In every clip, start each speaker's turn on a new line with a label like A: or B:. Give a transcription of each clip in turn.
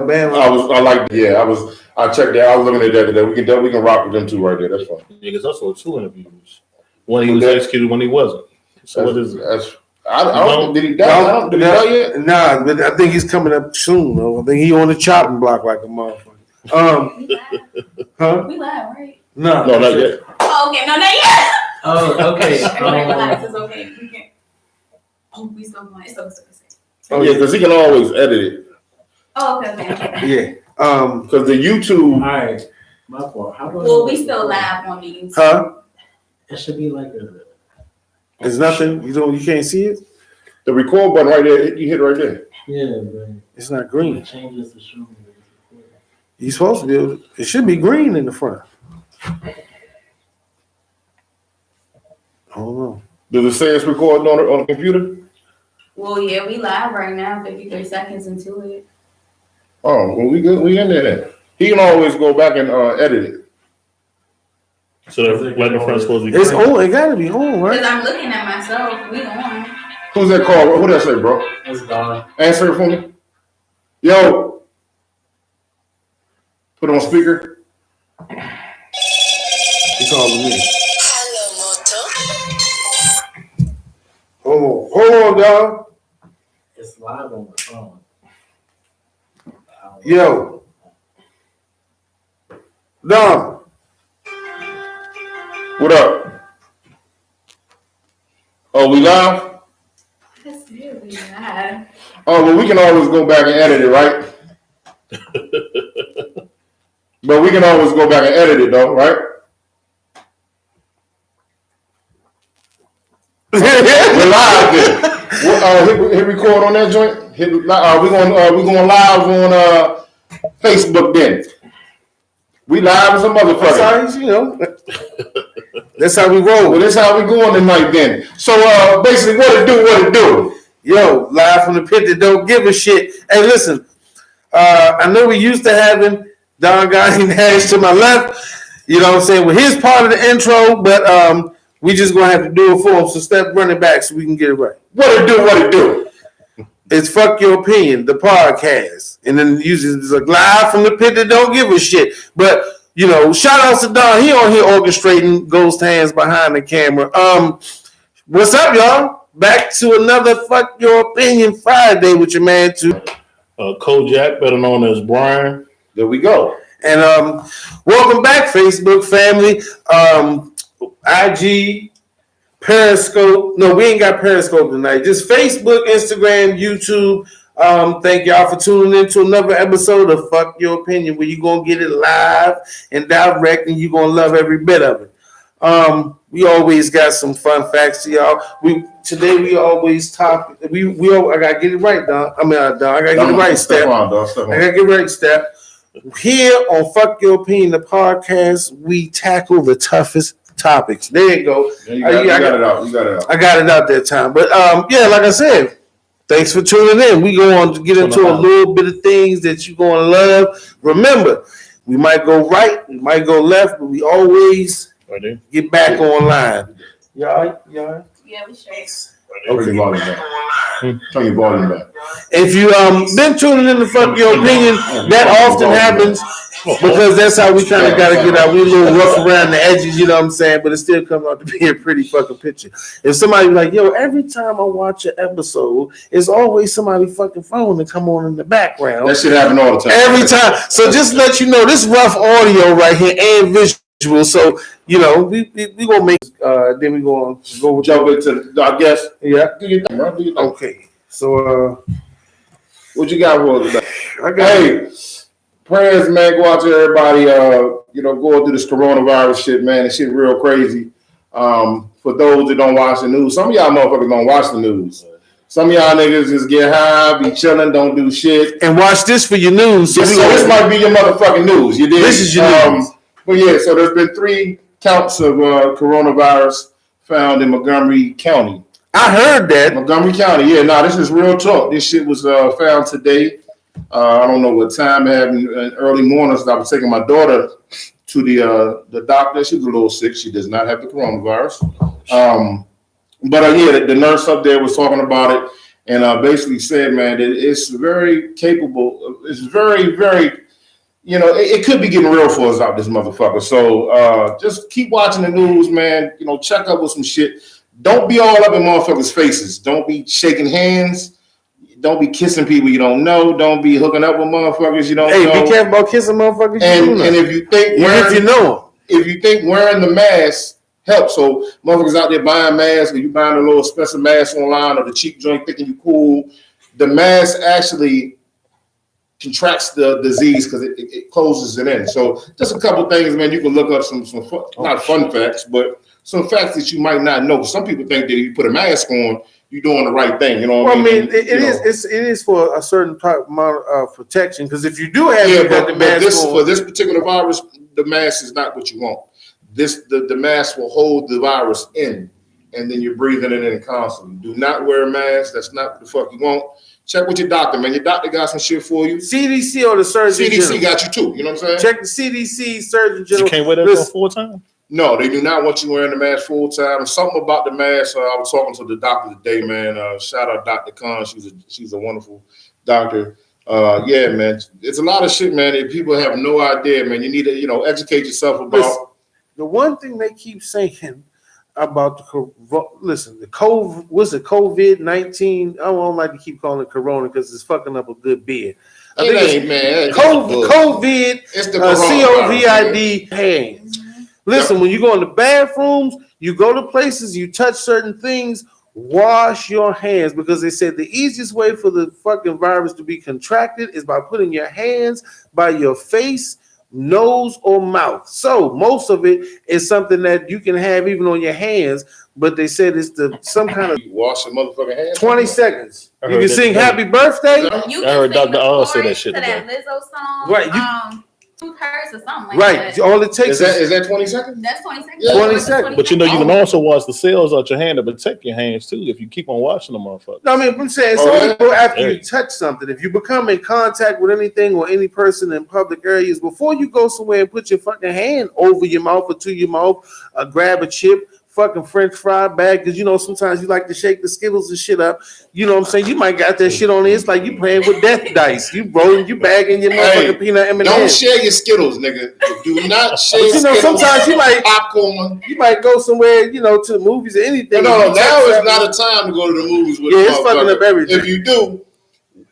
A: I checked that. I was looking at that today. We can rock with them two right there. That's fine.
B: Yeah, because also 2 interviews. One he was executed, one he wasn't. So what is it?
A: I don't. Did he die? Did he die yet?
C: Nah, but I think he's coming up soon. Though I think he on the chopping block like a motherfucker.
D: We live, right?
A: No, not yet.
D: Oh, okay, no, not yet.
E: Oh, okay.
D: Everybody relax. It's okay. We can't. Oh, we still going. It's okay.
A: Oh yeah, because he can always edit it.
D: Oh, okay.
C: Yeah.
A: Because the YouTube.
E: All right. My fault.
D: Well, we still live on the YouTube.
C: Huh?
E: It should be like a.
C: There's nothing. You can't see it.
A: The record button right there. You hit right there.
E: Yeah, but
C: it's not green.
E: It changes the show.
C: You're supposed to be able to, it should be green in the front. I don't know.
A: Does it say it's recording on the computer?
D: Well, yeah, we live right now, 53 seconds into it.
A: Oh, well, we good. We in there then. He can always go back and edit it.
B: So that's like the front supposed to be.
C: It's on. It gotta be on, right?
D: Because I'm looking at myself. We on.
A: Who's that call? What did I say, bro?
E: It's gone.
A: Answer it for me. Yo. Put it on speaker.
C: He calling me.
F: Hello, Moto.
C: Hold on, dog.
E: It's live on the phone.
C: Yo. Dom.
A: What up? Oh, we live?
D: That's really bad.
A: Oh, well, we can always go back and edit it, right? But we can always go back and edit it, though, right? We're live then. Hit record on that joint. We're going live on Facebook then. We live as a motherfucker.
C: That's how, that's how we roll.
A: Well, that's how we going tonight then. So basically, what it do?
C: Yo, live from the pit that don't give a shit. Hey, listen. I know we used to having Don Guy Nash to my left. You know what I'm saying? With his part of the intro, but we just gonna have to do it for him. So step running back so we can get it right.
A: What it do?
C: It's Phuck Your Opinion, the podcast. And then usually it's like live from the pit that don't give a shit. But, shout outs to Don. He on here orchestrating ghost hands behind the camera. What's up, y'all? Back to another Phuck Your Opinion Friday with your man, too.
B: Kojak, better known as Bryan.
A: There we go.
C: And welcome back, Facebook family. IG, Periscope. No, we ain't got Periscope tonight. Just Facebook, Instagram, YouTube. Thank y'all for tuning in to another episode of Phuck Your Opinion, where you're going to get it live and direct, and you're going to love every bit of it. We always got some fun facts to y'all. Today we always talk. I gotta get it right, Don. I gotta get it right, Step. I gotta get it right, Step. Here on Phuck Your Opinion, the podcast, we tackle the toughest topics. There you go.
A: You got it out.
C: I got it out that time. But like I said, thanks for tuning in. We go on to get into a little bit of things that you're gonna love. Remember, we might go right, we might go left, but we always get back online. You all right?
D: Yeah, we straight.
A: Okay. Turn your volume back.
C: If you been tuning in to Phuck Your Opinion, that often happens because that's how we kind of got to get out. We a little rough around the edges, you know what I'm saying? But it still comes out to be a pretty fucking picture. If somebody be like, yo, every time I watch an episode, it's always somebody fucking phone to come on in the background.
A: That shit happen all the time.
C: Every time. So just let you know, this rough audio right here and visual. So, we gonna make then we gonna go with
A: jump into our guest.
C: Yeah. Okay. So
A: what you got for us today? Prayers, man, go out to everybody going through this coronavirus shit, man. This shit real crazy. For those that don't watch the news, some of y'all motherfuckers don't watch the news. Some of y'all niggas just get high, be chilling, don't do shit.
C: And watch this for your news.
A: So this might be your motherfucking news. You did.
C: This is your news.
A: Well, yeah, so there's been 3 counts of coronavirus found in Montgomery County.
C: I heard that.
A: Montgomery County, yeah. This is real talk. This shit was found today. I don't know what time it happened in early mornings. I was taking my daughter to the doctor. She was a little sick. She does not have the coronavirus. But the nurse up there was talking about it. and basically said, man, that it's very capable. It's very, very, it could be getting real for us out this motherfucker. So just keep watching the news, man. Check up with some shit. Don't be all up in motherfuckers' faces. Don't be shaking hands. Don't be kissing people you don't know. Don't be hooking up with motherfuckers you don't know.
C: Hey, be careful about kissing motherfuckers.
A: And if you think wearing the mask helps, so motherfuckers out there buying masks, or you buying a little expensive mask online or the cheap joint thinking you cool, the mask actually contracts the disease because it closes it in. So just a couple things, man. You can look up some fun, not fun facts, but some facts that you might not know. Some people think that if you put a mask on, you're doing the right thing. What I mean?
C: It is for a certain type amount of protection. Because if you do have the mask
A: for this particular virus, the mask is not what you want. The mask will hold the virus in, and then you're breathing it in constantly. Do not wear a mask. That's not what the fuck you want. Check with your doctor, man. Your doctor got some shit for you.
C: CDC or the Surgeon General.
A: CDC got you too. You know what I'm saying?
C: Check the CDC, Surgeon General.
B: You can't wear that for full time?
A: No, they do not want you wearing the mask full time. Something about the mask. I was talking to the doctor today, man. Shout out Dr. Khan. She's a wonderful doctor. Yeah, man. It's a lot of shit, man, that people have no idea, man. You need to, educate yourself about.
C: The one thing they keep saying about the COVID-19. I don't like to keep calling it Corona because it's fucking up a good beer. I think
A: it ain't, man.
C: COVID.
A: It's the
C: COVID hands. Listen, when you go in the bathrooms, you go to places, you touch certain things, wash your hands, because they said the easiest way for the fucking virus to be contracted is by putting your hands by your face, nose, or mouth. So most of it is something that you can have even on your hands, but they said it's some kind of
A: wash your motherfucking hands.
C: 20 seconds. You can sing "Happy Birthday."
D: I
B: heard Dr. O say that shit.
D: That Lizzo song,
C: right?
D: Two hers or something like
C: right.
D: that.
C: All it takes
A: is that 20 seconds?
D: That's 20 seconds.
A: Yeah.
C: 20 seconds.
B: But you can also wash the cells out your hand to protect your hands too if you keep on washing them, motherfucker.
C: No, I mean, I'm saying it's only after you touch something. If you become in contact with anything or any person in public areas, before you go somewhere and put your fucking hand over your mouth or to your mouth, grab a chip, fucking French fry bag, because sometimes you like to shake the Skittles and shit up. You know what I'm saying? You might got that shit on there. It's like you playing with death dice. You rolling, you bagging your motherfucking peanut M&Ms.
A: Don't share your Skittles, nigga. Do not share.
C: Skittles. Sometimes you might
A: popcorn.
C: You might go somewhere, to the movies or anything.
A: No, now is not a time to go to the movies with.
C: Yeah, it's fucking up everything.
A: If you do,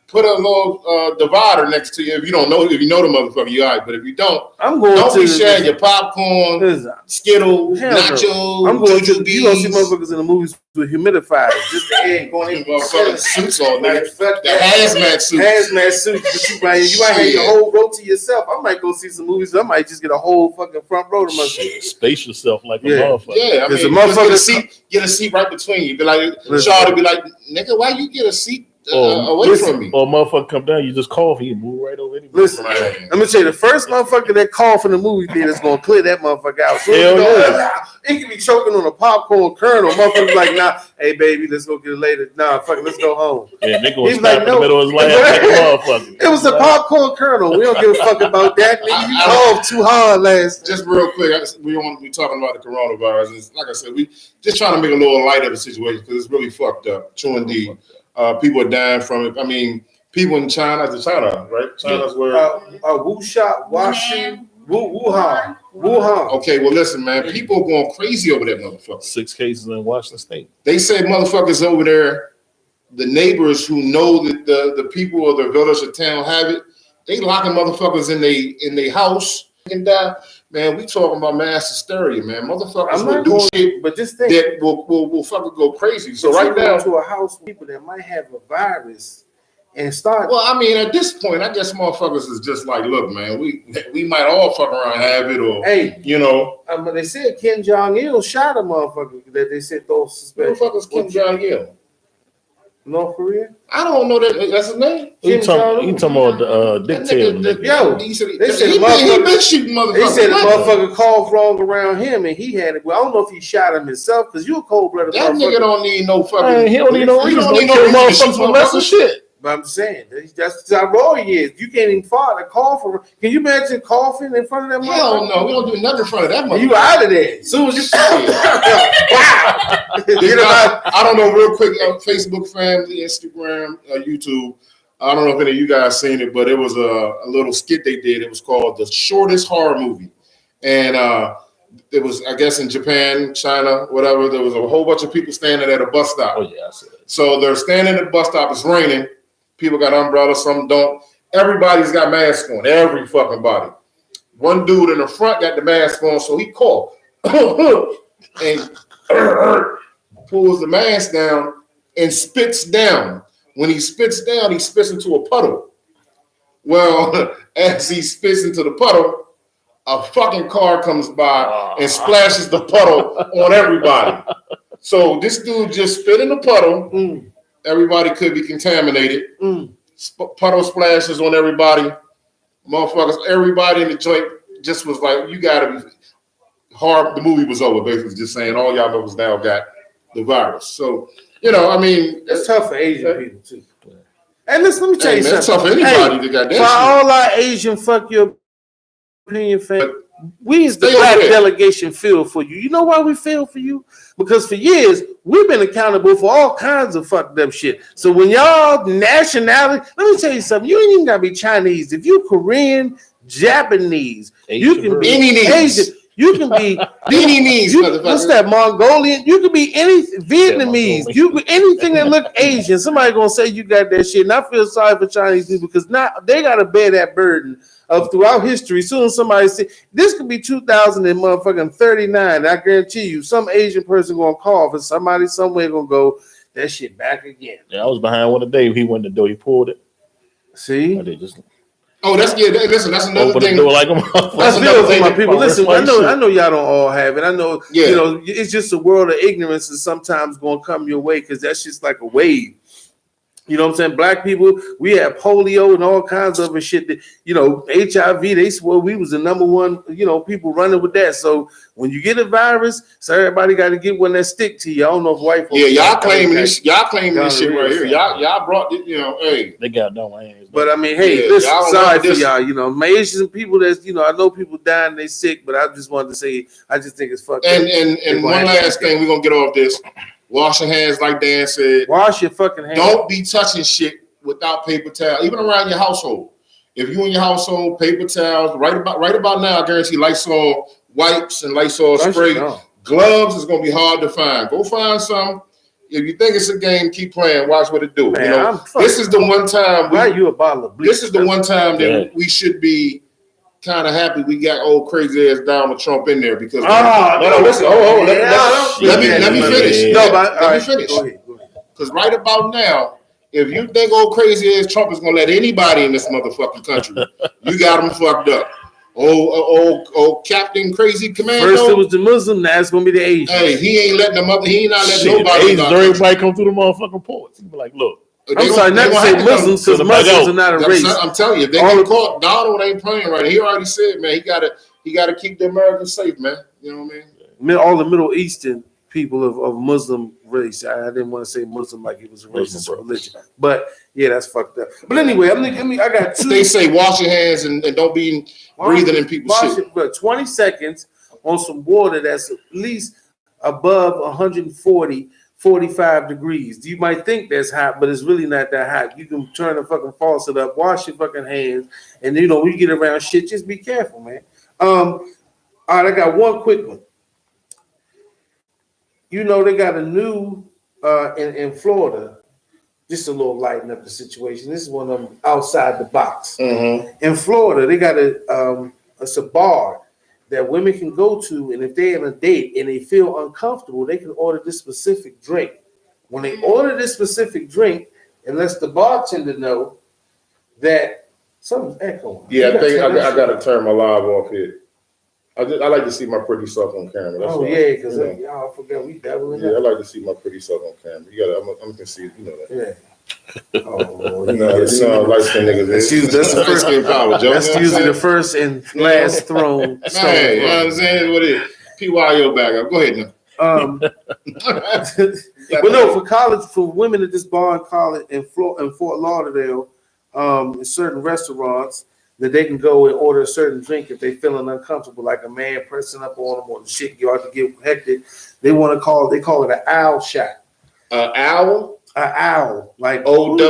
A: put a little divider next to you. If you know the motherfucker, you all right. But if you don't, don't be sharing your popcorn, Skittles, nachos.
C: I'm going to you gonna see motherfuckers in the movies with humidifiers. Just the air going in.
A: Motherfucking suits on, nigga. The hazmat suits.
C: Hazmat suits. You might have your whole row to yourself. I might go see some movies. I might just get a whole fucking front row to myself.
B: Space yourself like a motherfucker.
A: Yeah, I mean,
C: a motherfucker
A: get a seat right between you. Be like, Charlie be like, nigga, why you get a seat away from me?
B: Or motherfucker come down, you just cough, he move right over anyway.
C: Listen, I'm gonna tell you, the first motherfucker that cough in the movie theater is gonna clear that motherfucker out. So it can be choking on a popcorn kernel. Motherfucker's like, nah, hey baby, let's go get it later. Nah, fuck it, let's go home.
B: Yeah, nigga was like, in the middle of his laugh like a motherfucker.
C: It was the popcorn kernel. We don't give a fuck about that. Nigga, you coughed too hard last.
A: Just real quick, we don't want to be talking about the coronavirus. It's, like I said, we just trying to make a little light of the situation because it's really fucked up. True indeed. People are dying from it. I mean, people in China, right? China's where Wuhan. Okay, well, listen, man. People are going crazy over that motherfucker.
B: 6 cases in Washington State.
A: They say motherfuckers over there, the neighbors who know that the people of their village or town have it, they locking motherfuckers in they house and die. Man, we talking about mass hysteria, man. Motherfuckers will do shit,
C: but just think
A: that will fucking go crazy. So right now,
C: to a house of people that might have a virus and start.
A: Well, I mean, at this point, I guess motherfuckers is just like, look, man, we might all fuck around and have it, or
C: But they said Kim Jong-il shot a motherfucker that they said those suspects.
A: Motherfuckers Kim Jong-il.
C: North Korea?
A: I don't know that's his name.
B: You talking about the dictator?
C: Yo,
A: he been shooting motherfuckers.
C: They said the motherfucker coughed wrong around him and he had it. Well, I don't know if he shot him himself because you a cold blooded
A: motherfucker. That nigga don't need no fucking.
B: He don't need no reason. He don't need no motherfuckers with less of shit.
C: But I'm saying that's how raw he is. You can't even fart a cough. Can you imagine coughing in front of that
A: Hell
C: motherfucker?
A: no, we don't do nothing in front of that motherfucker.
C: You out of there. As soon as you
A: I don't know, real quick, Facebook family, Instagram, YouTube. I don't know if any of you guys seen it, but it was a little skit they did. It was called The Shortest Horror Movie. And it was, I guess, in Japan, China, whatever. There was a whole bunch of people standing at a bus stop.
B: Oh, yeah, I see that.
A: So they're standing at the bus stop. It's raining. People got umbrellas, some don't. Everybody's got masks on, every fucking body. One dude in the front got the mask on, so he coughed and pulls the mask down and spits down. When he spits down, he spits into a puddle. Well, as he spits into the puddle, a fucking car comes by and splashes the puddle on everybody. So this dude just spit in the puddle. Everybody could be contaminated. Puddle splashes on everybody. Motherfuckers, everybody in the joint just was like, you gotta be hard. The movie was over, basically just saying all y'all know now got the virus. So, you know, I mean,
C: it's tough for Asian people too. And listen, let me tell you something.
A: It's tough for anybody that got that.
C: For all our Asian fuck your opinion fans, we as the
A: Stay
C: black
A: over there.
C: delegation feel for you. You know why we feel for you? Because for years we've been accountable for all kinds of fucked up shit. So when y'all nationality, let me tell you something. You ain't even gotta be Chinese. If you Korean, Japanese, you can be Asian. You can be what's that? Mongolian. You can be any Vietnamese. You can anything that look Asian. Somebody gonna say you got that shit. And I feel sorry for Chinese people because now they gotta bear that burden of throughout history. Soon as somebody say this could be 2039, I guarantee you, some Asian person gonna cough and somebody somewhere gonna go that shit back again.
B: Yeah, I was behind one today. He went to the door. He pulled it.
C: See.
A: Oh, that's listen, that's another
B: Open
A: thing.
B: The door like
C: I feel for my people. Listen, I know y'all don't all have it. I know, you know, it's just a world of ignorance and sometimes gonna come your way because that's just like a wave. You know what I'm saying? Black people, we had polio and all kinds of other shit that, you know, HIV, they swore we was the number one, you know, people running with that. So when you get a virus, so everybody got to get one that stick to you. I don't know if white folks.
A: Yeah, y'all claiming this shit right here. Y'all brought it, you know, hey.
B: They got no hands.
C: But I mean, hey, listen, sorry for y'all. You know, my Asian people that's, you know, I know people dying, they sick, but I just wanted to say, I just think it's fucked up.
A: And one last thing, we're going to get off this. Wash your hands, like Dan said.
C: Wash your fucking hands.
A: Don't be touching shit without paper towel, even around your household. If you in your household, paper towels. Right about now, I guarantee Lysol wipes and Lysol spray. Gloves is gonna be hard to find. Go find some. If you think it's a game, keep playing. Watch what it do. Man, you know, this is the one time.
C: You a bottle of bleach.
A: This is the one time that we should be kind of happy we got old crazy ass Donald Trump in there because let me finish. Let me finish. Because right about now, if you think old crazy ass Trump is gonna let anybody in this motherfucking country, you got him fucked up. Old Captain Crazy Commando.
C: First it was the Muslim, now it's gonna be the Asian.
A: Hey, he ain't letting nobody.
B: Everybody come through the motherfucking ports. He be like, look.
C: I'm sorry, not to say Muslims, because Muslims are not a race.
A: I'm telling you, if they get caught, Donald ain't playing right. He already said, man, he gotta keep the Americans safe, man. You know what I mean?
C: All the Middle Eastern people of Muslim race. I didn't want to say Muslim like it was a racist religion, but yeah, that's fucked up. But anyway, I got two.
A: They say wash your hands and don't be breathing in people's shit.
C: But 20 seconds on some water that's at least above 140. 45 degrees. You might think that's hot, but it's really not that hot. You can turn the fucking faucet up, wash your fucking hands, and you know when you get around shit, just be careful, man. All right, I got one quick one. You know they got a new in Florida. Just a little lighten up the situation. This is one of them outside the box. In Florida, they got it's a bar that women can go to, and if they're on a date and they feel uncomfortable, they can order this specific drink. When they order this specific drink, it lets the bartender know that something's echoing.
A: Yeah, I think I got to turn my live off here. I like to see my pretty self on camera. That's
C: because y'all forgot we dabbling.
A: Yeah, I like to see my pretty self on camera. I'm gonna see, you know that.
C: Yeah.
A: Light-skinned niggas.
C: That's the first power, Joe. That's usually the first and last throne.
A: Hey, you know what I'm saying? What it is? PYO back up. Go ahead now.
C: But no, for college, for women at this bar in college in Fort Lauderdale, in certain restaurants, that they can go and order a certain drink if they're feeling uncomfortable, like a man pressing up on them or the shit you ought to get hectic. They call it an owl shot.
A: Owl?
C: An owl, like
A: OWL?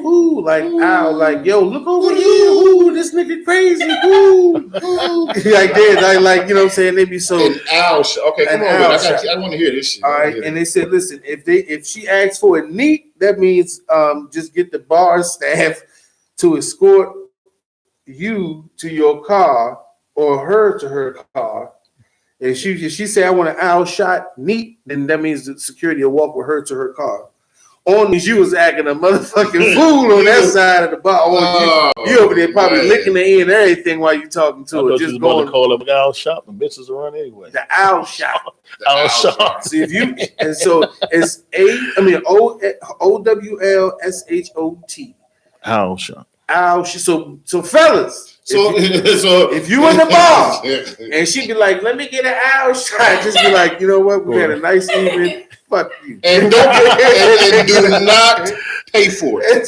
C: Ooh, like owl, like yo, look over here, ooh, this nigga crazy, ooh, ooh. Like that, like you know what I'm saying? They be so
A: An owl shot. Okay, come on, I want to hear this shit.
C: All right, and they said, listen, if she asks for a neat, that means just get the bar staff to escort you to your car or her to her car. If she say I want an owl shot neat, then that means the security will walk with her to her car. Only you was acting a motherfucking fool on that side of the bar. You over there probably licking the ear and everything while you talking to her.
B: Just going to call up an owl shop and bitches around anyway.
C: The owl shop.
B: Owl shop.
C: See if you and so it's OWLSHOT.
B: Owl shop.
C: Owl shop. So fellas.
A: So
C: if you in the bar and she be like, let me get an owl shot, just be like, you know what? We had a nice evening. Fuck you.
A: And do not pay for it.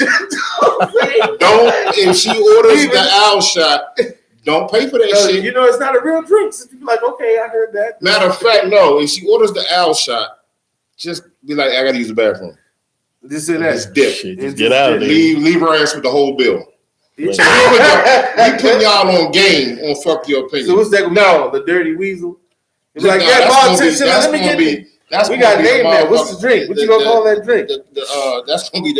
A: Don't if she orders the owl shot, don't pay for that shit.
C: You know it's not a real drink. So you be like, okay, I heard that.
A: Matter of fact, no. If she orders the owl shot, just be like, I gotta use the bathroom.
C: Just say that.
A: Just dip.
B: Shit, just get out of there.
A: Leave her ass with the whole bill. We put y'all on game on fuck your opinion.
C: So what's that? No, the dirty weasel. It's like that bartender. Let me get it. We got a name there. What's the drink? What you gonna call that drink?
A: That's gonna be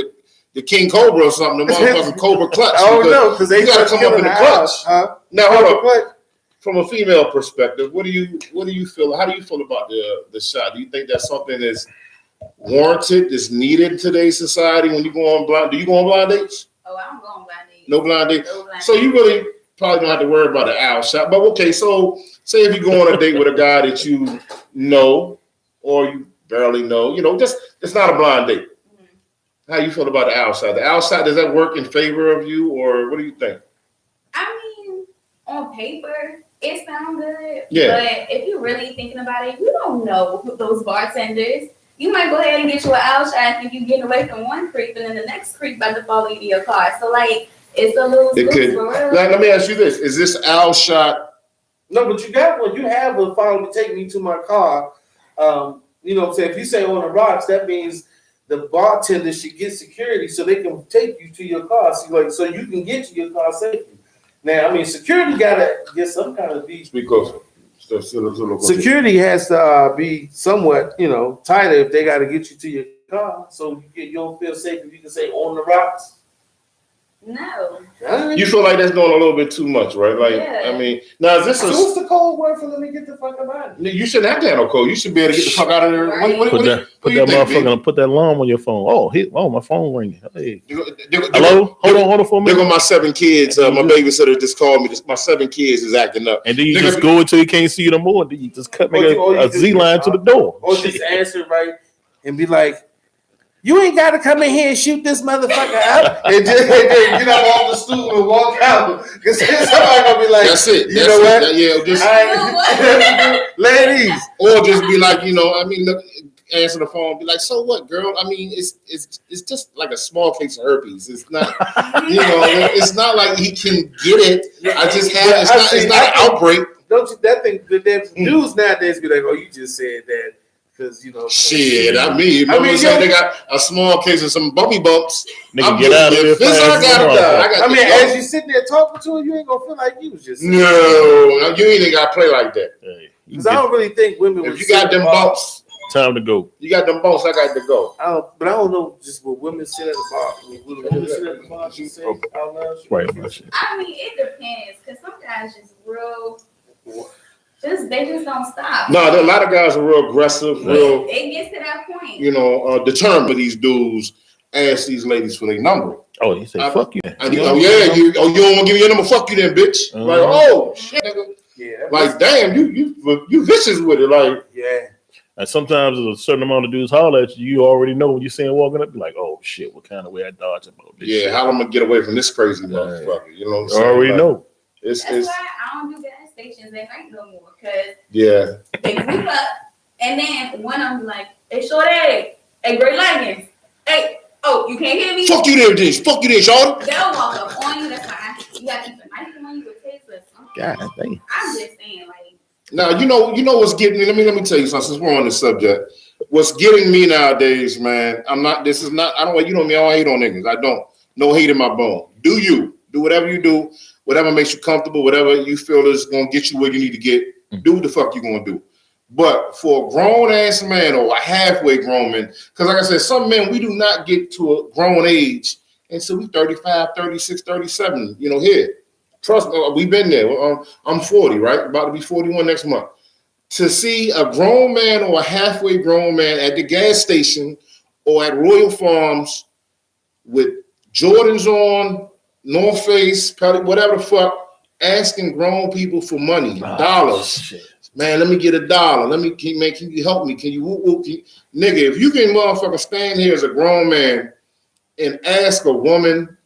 A: the King Cobra or something. The motherfucking Cobra clutch.
C: Oh no, because they
A: gotta come up in the clutch. Now hold
C: up.
A: From a female perspective, what do you feel? How do you feel about the shot? Do you think that's something that's warranted, that's needed in today's society? When you go on blind, do you go on blind dates?
D: Oh, I don't go on blind dates.
A: No blind dates. So you really probably don't have to worry about the owl shot. But okay, so say if you go on a date with a guy that you know or you barely know, just it's not a blind date. Mm-hmm. How you feel about the owl shot? The owl shot, does that work in favor of you, or what do you think?
D: I mean, on paper, it sounds good.
A: Yeah.
D: But if you're really thinking about it, you don't know those bartenders. You might go ahead and get you an owl shot and think you're getting away from one creep, and then the next creep about to fall into your car. So, like, it's a lose-lose for real.
A: Let me ask you this. Is this owl shot?
C: No, but you got one. You have a follow me, take me to my car. You know what I'm saying? If you say on the rocks, that means the bartender should get security so they can take you to your car. So you can get to your car safely. Now, I mean, security got to get some kind of beach.
A: Because
C: security has to be somewhat, tighter if they got to get you to your car. So you don't feel safe if you can say on the rocks.
D: No.
A: You feel like that's doing a little bit too much, right? Like,
D: yeah.
A: I mean, now is this
C: so what's the code word for let me get the fuck out of here?
A: You shouldn't have to have no code. You should be able to get the fuck out of there.
D: Right.
B: Put that motherfucker, put that alarm on your phone. Oh, my phone ringing. Hey. Hello? Hold on for a minute.
A: There go my 7 kids. My babysitter just called me. My 7 kids is acting up.
B: And then you just go until you can't see you no more. Then you just cut a Z line to the door.
C: Or just answer right and be like, you ain't got to come in here and shoot this motherfucker out and just get up off the stool and walk out. Because somebody going to be like,
A: that's it.
C: You know what? Ladies.
A: Or just be like, look, answer the phone, be like, so what, girl? I mean, it's just like a small case of herpes. It's not, it's not like he can get it. I just had it's not an outbreak.
C: Don't you? That thing, the dudes nowadays be like, oh, you just said that. Because
A: shit, they got a small case of some bumpy bumps.
B: Nigga, get out of here.
C: As you sitting there talking to her, you ain't gonna feel like you was just.
A: No, you ain't gotta play like that.
C: Because I don't really think women.
A: If you got them bumps,
B: time to go.
A: You got them bumps, I got to go.
C: But I don't know just what women sit at the bar. Women sit at the bar. She say out loud.
B: Right.
D: I mean, it depends because some guys just real. They just don't stop.
A: No, a lot of guys are real aggressive, real.
D: It gets to that point.
A: Determined for these dudes ask these ladies for their number.
B: Oh, he said, "Fuck you."
A: You don't want to give me your number? Fuck you, then, bitch. Like, oh shit, nigga.
C: Yeah.
A: Like, damn, you vicious with it, like.
B: Yeah. And sometimes there's a certain amount of dudes holler at you. You already know when you're saying walking up, you're like, oh shit, what kind of way I dodge about this?
A: Yeah, shit. How I'm gonna get away from this crazy motherfucker? You know what I'm saying?
B: I already know.
D: That's why I don't do gas stations at night no more. Cause
A: yeah,
D: they group up And then one of them like, hey, short hey, great leggings. Hey, oh, you can't hear me?
A: Fuck you there, Dish. Fuck you there, y'all.
D: They'll walk up on you. That's why you gotta keep a knife on you with tasteless.
B: God damn.
D: I'm just saying, like.
A: Now you know what's getting me. Let me tell you something. Since we're on this subject, what's getting me nowadays, man. I don't want you know me. I don't hate on niggas. I don't. No hate in my bone. Do you do whatever you do, whatever makes you comfortable, whatever you feel is gonna get you where you need to get. Do what the fuck you gonna do. But for a grown ass man or a halfway grown man, because like I said, some men we do not get to a grown age until we 35, 36, 37. You know, here. Trust me, we've been there. I'm 40, right? About to be 41 next month. To see a grown man or a halfway grown man at the gas station or at Royal Farms with Jordans on, North Face, whatever the fuck, asking grown people for money, dollars. Shit. Man, let me get $1. Let me can you help me? Can you nigga, if you can motherfucker stand here as a grown man and ask a woman,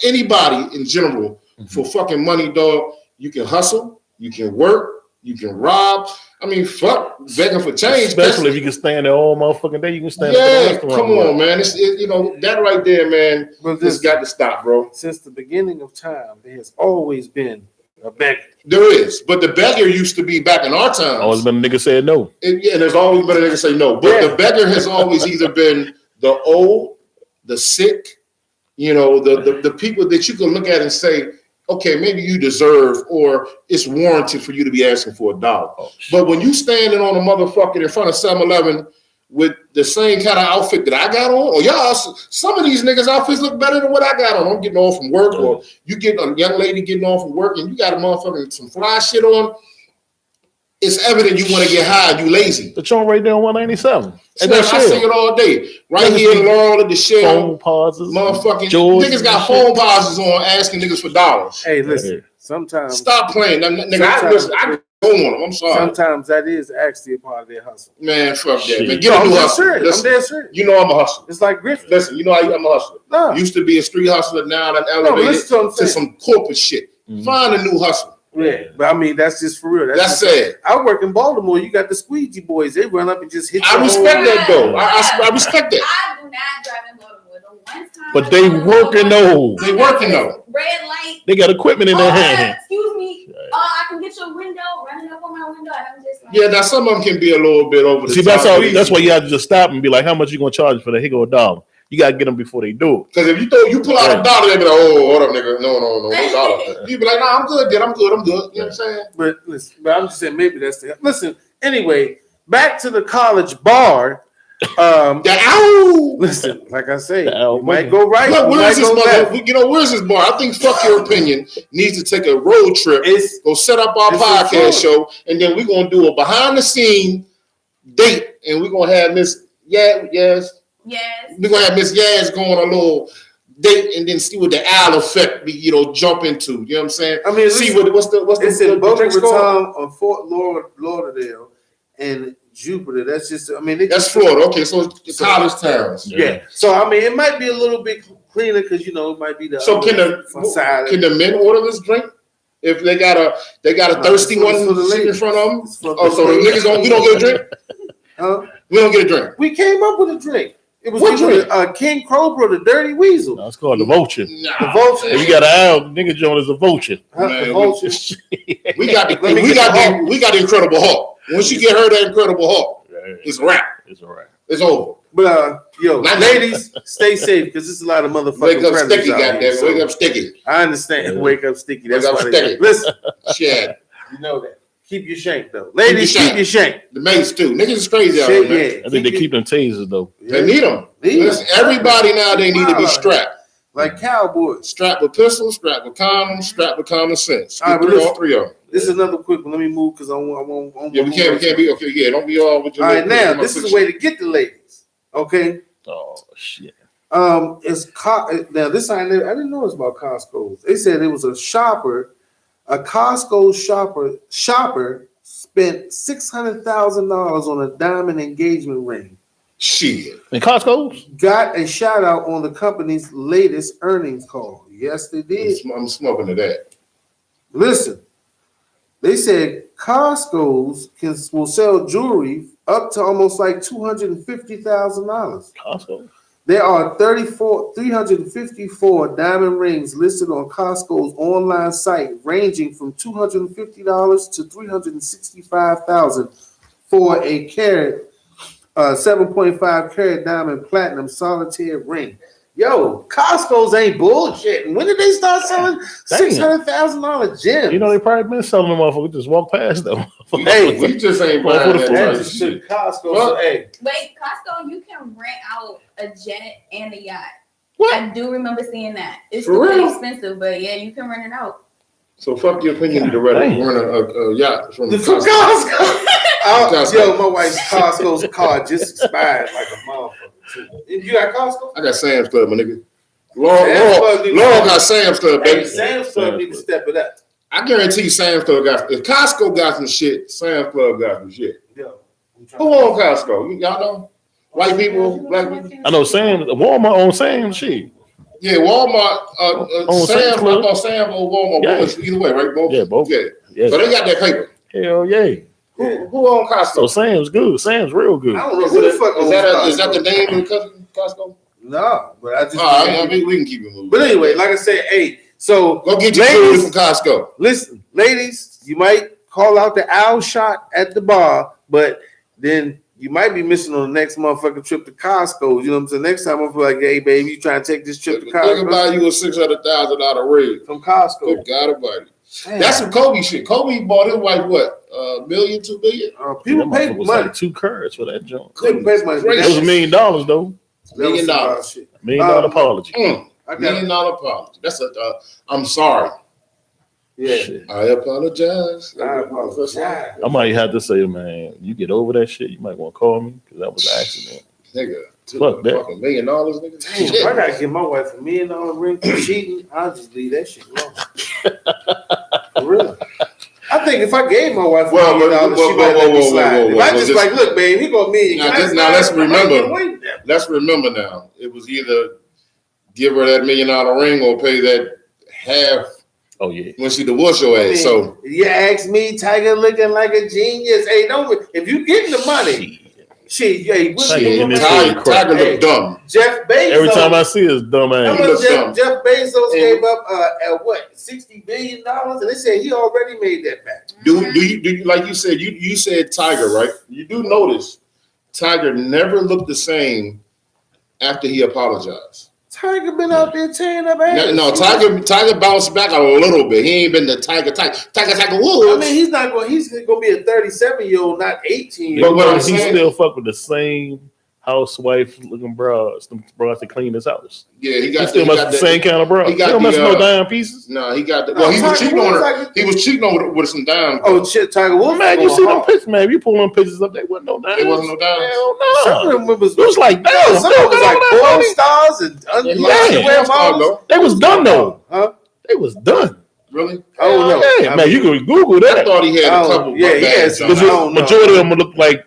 A: anybody in general for fucking money, dog, you can hustle, you can work, you can rob. I mean, fuck begging for change.
B: Especially if you can stand there all motherfucking day, you can stand
A: there. Yeah, come on, man. It's you know, that right there, man, this got to stop, bro.
C: Since the beginning of time, there has always been a beggar.
A: There is, but the beggar used to be back in our times.
B: Always been a nigga said no.
A: And there's always been a nigga say no. But the beggar has always either been the old, the sick, you know, the people that you can look at and say, okay, maybe you deserve or it's warranted for you to be asking for $1. Oh, but when you standing on a motherfucker in front of 7-Eleven with the same kind of outfit that I got on, or y'all, some of these niggas' outfits look better than what I got on. I'm getting off from work, or you get a young lady getting off from work and you got a motherfucking some fly shit on. It's evident you want to get high. You lazy.
B: The joint right there on 197.
A: And I see it all day. Right here in Laurel at the Shell.
B: Phone pauses.
A: Motherfucking niggas got phone pauses on asking niggas for dollars.
C: Hey, listen. Sometimes
A: stop playing. Nigga, I go on them. I'm sorry.
C: Sometimes that is actually a part of their hustle.
A: Man, fuck that. Man, get a new hustle.
C: I'm dead serious.
A: You know I'm a hustler.
C: It's like Griffin.
A: Listen, you know I'm a hustler. No. Used to be a street hustler. Now I'm elevated to some corporate shit. Mm-hmm. Find a new hustle.
C: Yeah, but I mean that's just for real.
A: That's sad.
C: I work in Baltimore. You got the squeegee boys. They run up and just hit.
A: I respect that though. I respect that.
D: I do not drive in Baltimore. The one time,
B: but they working though.
A: They working though.
D: Red light.
B: They got equipment in their hand.
D: Excuse me. I can get your window running up on my window. And I'm just like,
A: yeah. Now some of them can be a little bit over the
B: top. See, that's why you have to just stop and be like, how much you gonna charge for that? Here go $1. You gotta get them before they do it.
A: Because if you pull out $1, they be like, oh, hold up, nigga. No, $1. You be like, nah, I'm good, dude. I'm good. You know what I'm saying?
C: But listen, I'm just saying maybe that's the listen. Anyway, back to the college bar. Listen, like I say, you might go right.
A: Look, where's this mother? You know, where's this bar? I think Fuck Your Opinion needs to take a road trip. Go set up our podcast show, and then we're gonna do a behind the scene date, and we're gonna have Miss Yes. We're gonna have Miss Yaz go on a little date and then see what the owl effect be, jump into. You know what I'm saying?
C: I mean,
A: see what's the
C: it's in Boca Raton on Fort Lauderdale and Jupiter. That's just
A: that's Florida. Okay, so it's college towns.
C: Yeah. So I mean, it might be a little bit cleaner because it might be the.
A: So can the men order this drink? If they got a thirsty one sitting in front of them? So the niggas we don't get a drink? We don't get a drink.
C: We came up with a drink. It was King Cobra, the Dirty Weasel.
B: No, it's called the Vulture.
C: The Vulture.
B: If you got an owl, nigga joint is a vulture.
C: The Vulture.
A: we got the Incredible Hulk. Once you get her that Incredible Hulk, it's a wrap.
B: It's a wrap.
A: It's over.
C: But ladies, stay safe because there's a lot of motherfucking
A: wake up sticky, goddamn. Wake up sticky.
C: I understand. Wake up sticky. That's why
A: sticky.
C: Listen,
A: shit.
C: You know that. Keep your shank though, ladies. Keep your shank.
A: The mace too. Niggas is crazy out there, man.
B: I think they keep them tasers though.
A: They need them. Listen, everybody now they need to be strapped.
C: Like cowboys.
A: Strapped with pistols, strapped with condoms, strapped with common sense.
C: All three of them. This
A: is
C: another quick one. Let me move because I won't.
A: Yeah, we can't be okay. Yeah, don't be all with your.
C: All right, now this is a way to get the ladies. Okay.
B: Oh shit.
C: Now this I didn't know it's about Costco. They said it was a shopper. A Costco shopper spent $600,000 on a diamond engagement ring.
A: Shit.
B: And Costco's
C: got a shout out on the company's latest earnings call. Yes, they did.
A: I'm smoking to that.
C: Listen, They said Costco's will sell jewelry up to almost like $250,000.
B: Costco.
C: There are 354 diamond rings listed on Costco's online site, ranging from $250 to $365,000 for a carat, 7.5 carat diamond platinum solitaire ring. Yo, Costco's ain't bullshitting. When did they start selling $600,000 gems?
B: You know they probably been selling them motherfuckers. Just walk past them.
A: Hey, we just ain't buying that type of
C: That's
A: shit.
C: Costco.
A: Well,
C: Hey,
D: Wait, Costco, you can rent out a jet and a yacht.
B: What?
D: I do remember seeing that. It's
A: For
D: really
A: real?
D: expensive, but yeah, you can rent it out.
A: So fuck your opinion. You to rent
B: Dang.
A: a yacht from
C: from
A: Costco.
C: Costco. Yo, my wife's Costco's card just expired like a motherfucker. You got Costco?
A: I got Sam's Club, my nigga. Laurel got Sam's Club,
C: Hey,
A: baby.
C: Sam's Club need to step it up.
A: I guarantee you Sam's Club got, if Costco got some shit, Sam's Club got some shit.
C: Yo,
A: Who owns Costco? Y'all know? White people, black people?
B: I know Sam's. Walmart owns Sam's shit.
A: Yeah, Walmart,
B: On
A: Sam's,
B: Sam's Club?
A: I thought Sam's or Walmart,
B: Yeah.
A: both, either way, right? Both?
B: Yeah, both.
A: Yeah.
B: Yeah.
A: So they got that paper.
B: Hell yeah.
A: Who owns Costco?
B: So Sam's good. Sam's real good.
C: I don't know who the fuck owns
A: Is that the
C: Costco.
A: name of the Costco?
C: No, but I just.
A: All right, I mean, we can keep it moving.
C: But anyway, like I said, hey, so
A: Go get your food from Costco.
C: listen, ladies, you might call out the owl shot at the bar, but then you might be missing on the next motherfucking trip to Costco. You know what I'm saying? Next time I'm like, hey, baby, you trying to take this trip to
A: Look at buy
C: Costco?
A: you a $600,000 rig.
C: From Costco.
A: Good God Almighty.
C: Damn.
A: That's some Kobe shit. Kobe bought his wife what? $1 million, $2 million?
C: People
B: That
C: pay
B: motherfucker was
C: money.
B: like 2 cards for that joint.
C: People pay money.
A: Great.
B: It was $1 million though.
C: That was
A: $1 million.
C: some wild shit.
B: $1 million apology.
C: I
A: $1
C: got
A: million apology. That's a, I'm sorry.
C: yeah.
B: Shit.
A: I apologize.
C: I apologize.
B: I might have to say, man, you get over that shit. You might want to call me because that was an accident.
A: Nigga,
B: Fuck that.
A: fucking $1 million, nigga.
C: Damn,
A: Shit.
C: if I gotta give my wife $1 million ring for cheating, I'll just leave that shit alone. For real. I think if I gave my wife $1 million, she might let me slide. If I just like, look, babe, he gonna $1 million.
A: Now let's remember. Let's remember now. It was either give her that $1 million ring or pay that half
B: Oh yeah.
A: when she divorced your ass. So
C: you ask me, Tiger looking like a genius. Hey, don't if you getting the money, shit, hey,
B: Tiger in this
A: Tiger look dumb.
C: Jeff Bezos.
B: Every time I see his dumb
C: how
B: ass.
A: He
C: much
A: looks dumb.
C: Jeff Bezos gave up at what $60 billion, and they said he already made that back.
A: Do you like you said? You said Tiger, right? You do notice Tiger never looked the same after he apologized.
C: Tiger been out there tearing up ass.
A: No, Tiger bounced back a little bit. He ain't been the Tiger Woods.
C: I mean, he's not going. He's going to be a 37-year-old, not 18.
A: But what I'm
B: He
A: saying-
B: still fuck with the same housewife looking bras. Them bras to clean his house.
A: Yeah, he
B: He
A: got
B: still
A: he
B: mess
A: got
B: with the same kind of bras.
A: he
B: He
A: got
B: don't mess
A: the,
B: with no dime pieces.
A: No, he got the.
C: No,
A: Well, he was
C: Tiger
A: cheating on
C: Woods
A: her.
C: like-
A: He was cheating on with some dimes.
C: Oh shit, Tiger Woods.
B: Man, you
C: going
B: see them
C: hard.
B: pictures, man. If you pull them pictures up, they wasn't no dimes.
A: It wasn't no dimes.
B: Hell
C: Some
B: no.
C: of them was
B: It was like, damn,
C: some of them was like
B: that
C: porn
B: money.
C: stars and
B: Yeah.
C: underwear models.
B: They was done though.
C: Huh?
B: They was done.
A: Really?
C: Oh no,
B: Yeah, man, you can Google
A: I
B: that.
A: thought he had a
C: Oh,
A: couple.
C: yeah, he
A: bad
C: had some-
A: jobs.
C: I don't know.
B: Majority of them look like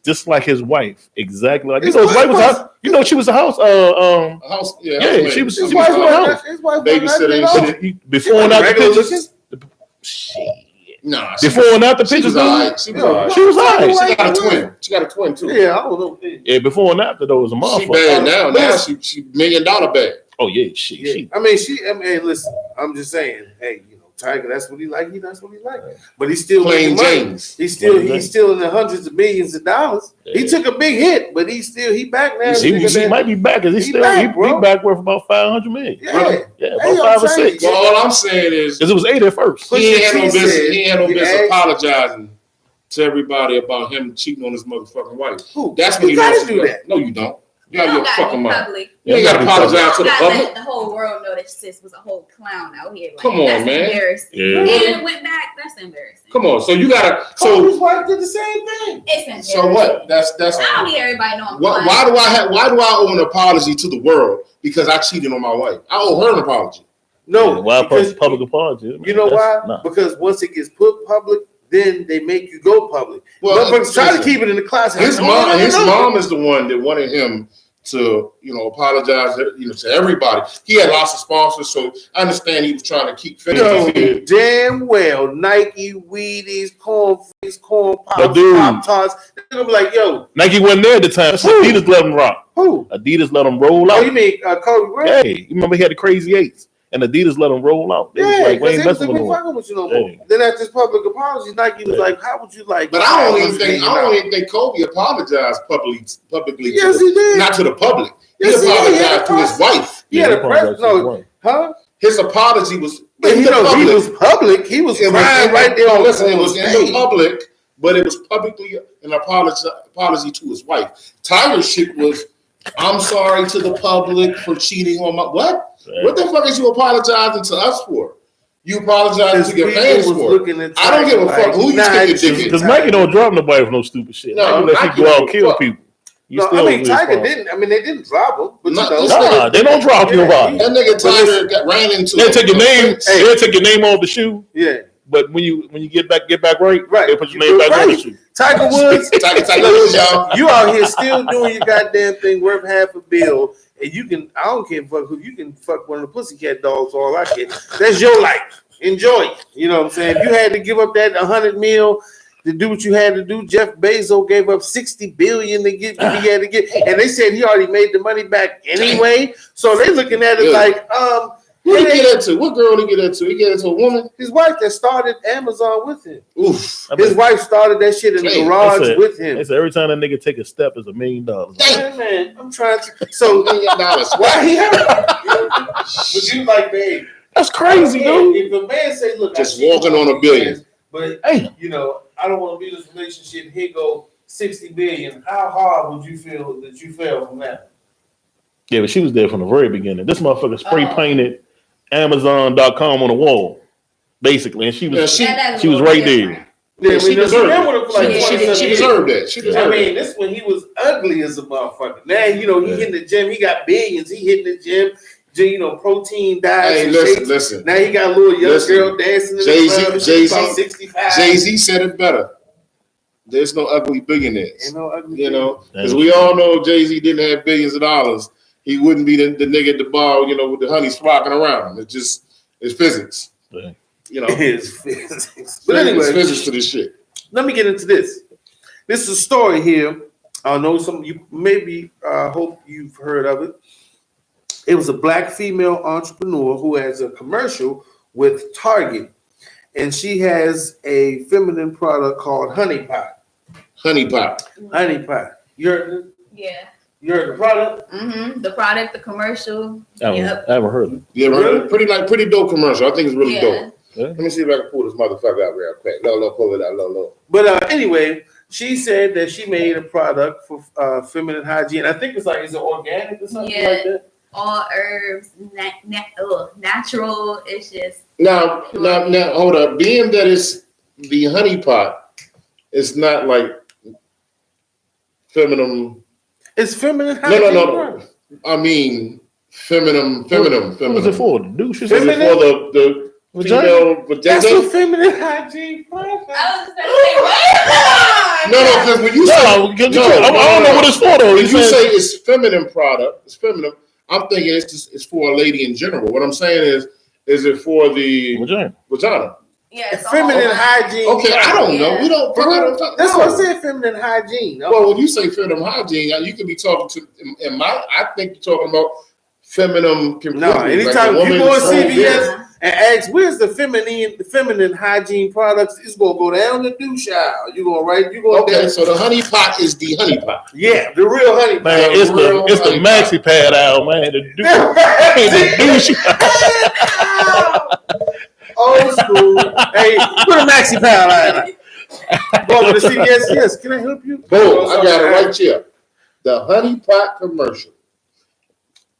B: just like his wife, exactly like. You know, his wife was. You know, she was a house.
A: A house, yeah,
B: Yeah,
A: house
B: she
A: lady.
B: was-
C: His
B: she
C: wife
B: was
C: was
B: in the house.
C: his wife
A: Babysitting
C: was
A: and
C: shit.
B: Before and after
C: Regular
B: pictures. Shit.
A: Nah,
B: Before and after
A: she
B: pictures,
A: was
B: though.
A: alright. She was alright.
B: She was alright.
A: She got a twin. She got a twin too.
C: Yeah, I don't know.
B: Yeah, before and after though was a
A: She
B: motherfucker.
A: bad now. Now she $1 million bad.
B: Oh yeah, she.
C: Yeah. I mean, listen, I'm just saying, hey, you know, Tiger, that's what he like. That's what he like. But he's still
A: Plain
C: making money.
A: James.
C: He's still in the hundreds of millions of dollars. He
B: Yeah.
C: took a big hit, but he back now.
B: He might be back because
C: He back, bro.
B: he back worth about 500 million.
C: Yeah.
A: Really?
B: Yeah,
C: Hey,
B: about
C: I'm
B: 5 or
C: saying,
B: 6.
A: Well, all I'm saying is
B: Because it was 8 at first.
A: he ain't had no
C: She
A: business.
C: said,
A: He ain't had no
C: he
A: business
C: asked-
A: apologizing to everybody about him cheating on his motherfucking wife.
C: Who?
A: That's
C: You
A: when he
C: gotta
A: lost
C: do
A: his-
C: that.
A: No, you don't. You
D: You
A: got your
D: don't gotta
A: fucking
D: be
A: mind.
D: public.
A: You ain't gotta apologize to the
D: Not
A: public.
D: let the whole world know that sis was a whole clown out here. Like,
A: Come on,
D: that's
A: man.
D: Embarrassing.
B: Yeah.
D: And it went back. That's embarrassing.
A: Come on. So you gotta.
C: Kobe's
A: So
C: wife did the same thing.
D: It's embarrassing.
A: so what? That's.
D: I don't need everybody know I'm
A: Why
D: lying.
A: Why do I owe an apology to the world because I cheated on my wife? I owe her an apology.
C: No,
B: Why
C: because
B: public apology?
C: you know why?
B: Nah.
C: Because once it gets put public, then they make you go public.
A: Well,
C: Motherfuckers try to
A: listen,
C: keep it in the closet.
A: His
C: No,
A: mom
C: no, no, no.
A: is the one that wanted him to, apologize, to everybody. He had lots of sponsors, so I understand he was trying to keep
C: Yo, damn well, Nike, Wheaties, corn pops,
B: dude.
C: Pop-Tarts. They're gonna be like, yo,
B: Nike wasn't there at the time. Adidas let him rock.
C: Who?
B: Adidas let him roll out.
C: Oh, you mean Kobe Bryant?
B: Hey, you remember he had the crazy eights, and Adidas let him roll out. They was like, we ain't messing with him.
C: With you no more. Then after this public apology, Nike was like, how would you like?
A: But I don't even think Kobe apologized publicly.
C: Yes, he did.
A: Not to the public.
C: Yes,
A: he apologized to his wife.
C: He had a press note. Huh?
A: His apology was
C: in the public. He was public. He was crying right there on
A: listen, it was in the public, but it was publicly an apology to his wife. Tiger's shit was, I'm sorry to the public for cheating on my what? What the fuck is you apologizing to us for? You apologize to your fans for. I don't give a fuck who you stick your dick in.
B: Because Nike don't drop nobody for no stupid shit.
A: No,
B: let you go out and kill people.
C: Tiger didn't. I mean, they didn't drop him.
B: But they don't drop your body.
A: That nigga Tiger ran into.
B: They take your name. They take your name off the shoe.
C: Yeah.
B: But when you get back right, they put your name back on the shoe.
C: Tiger Woods,
A: Tiger Woods, y'all.
C: You out here still doing your goddamn thing worth $500 million, and you can. I don't care fuck who you can fuck one of the pussycat dolls. All I care. That's your life. Enjoy it. You know what I'm saying? If you had to give up that $100 million to do what you had to do, Jeff Bezos gave up $60 billion to get what he had to get, and they said he already made the money back anyway. So they looking at it like,
A: who did he get into? What girl did he get into? He get into a woman?
C: His wife that started Amazon with him.
A: Oof.
C: His wife started that shit in the garage with him.
B: They said every time that nigga take a step is $1 million.
C: Man, I'm trying to. So $1 million. Why he have? But you like, babe.
B: That's crazy, dude.
C: If a man say, "Look,
A: just walking on $1 billion,"
C: but I don't want to be in this relationship. Here go $60 billion. How hard would you feel that you fell from that?
B: Yeah, but she was there from the very beginning. This motherfucker spray painted Amazon.com on the wall, basically, and she was right there.
C: Yeah,
A: she deserved it. She deserved that. She deserved
C: it. This when he was ugly as a motherfucker. Now he hitting the gym. He got billions. He hitting the gym. Protein diets.
A: Hey, listen.
C: Now he got a little young girl dancing in the club.
A: Jay-Z said it better. There's no ugly billionaires. Ain't no ugly because we all know if Jay-Z didn't have billions of dollars, he wouldn't be the nigga at the bar, with the honeys flocking around. It's physics.
B: Yeah.
C: It's physics. But anyway,
A: it's physics to this shit.
C: Let me get into this. This is a story here. I know some of you maybe hope you've heard of it. It was a black female entrepreneur who has a commercial with Target, and she has a feminine product called Honey Pot.
A: Honey Pot.
C: Honey Pot. You heard it?
D: Yeah.
C: You heard the product?
D: Mm-hmm. The product, the commercial.
B: I haven't heard it.
A: Yeah, really? Pretty dope commercial. I think it's really dope.
B: Yeah.
A: Let me see if I can pull this motherfucker out real quick. Low, pull it out, low.
C: But anyway, she said that she made a product for feminine hygiene. I think is it organic or something like that?
D: All herbs, natural. It's just
A: now. Hold up. Being that it's the honey pot, it's not like feminine.
C: It's feminine hygiene.
A: No. I mean, feminine.
B: What was it for? The douche?
A: Is it for the female vagina?
C: That's a feminine hygiene product.
D: I was gonna say,
A: No, because when you say
B: I don't know what it's for though.
A: When you say it's feminine product, it's feminine. I'm thinking it's for a lady in general. What I'm saying is it for the vagina?
D: Yes,
C: feminine hygiene.
A: Okay, I don't know. We don't.
C: That's what I said. Feminine hygiene.
A: Well, when you say feminine hygiene, you could be talking to. I think you're talking about feminine.
C: No, anytime you go to CVS and ask, "Where's the feminine hygiene products?" It's gonna go down the douche aisle. You gonna
A: okay. So the honey pot is the honey pot.
C: Yeah, the real honey pot.
B: Man, it's the maxi pad aisle, man. The douche.
C: Old school. Hey, put a maxi pad on. Go over to CVS. Yes, can I help you?
A: Boom! I got it right here. The honey pot commercial.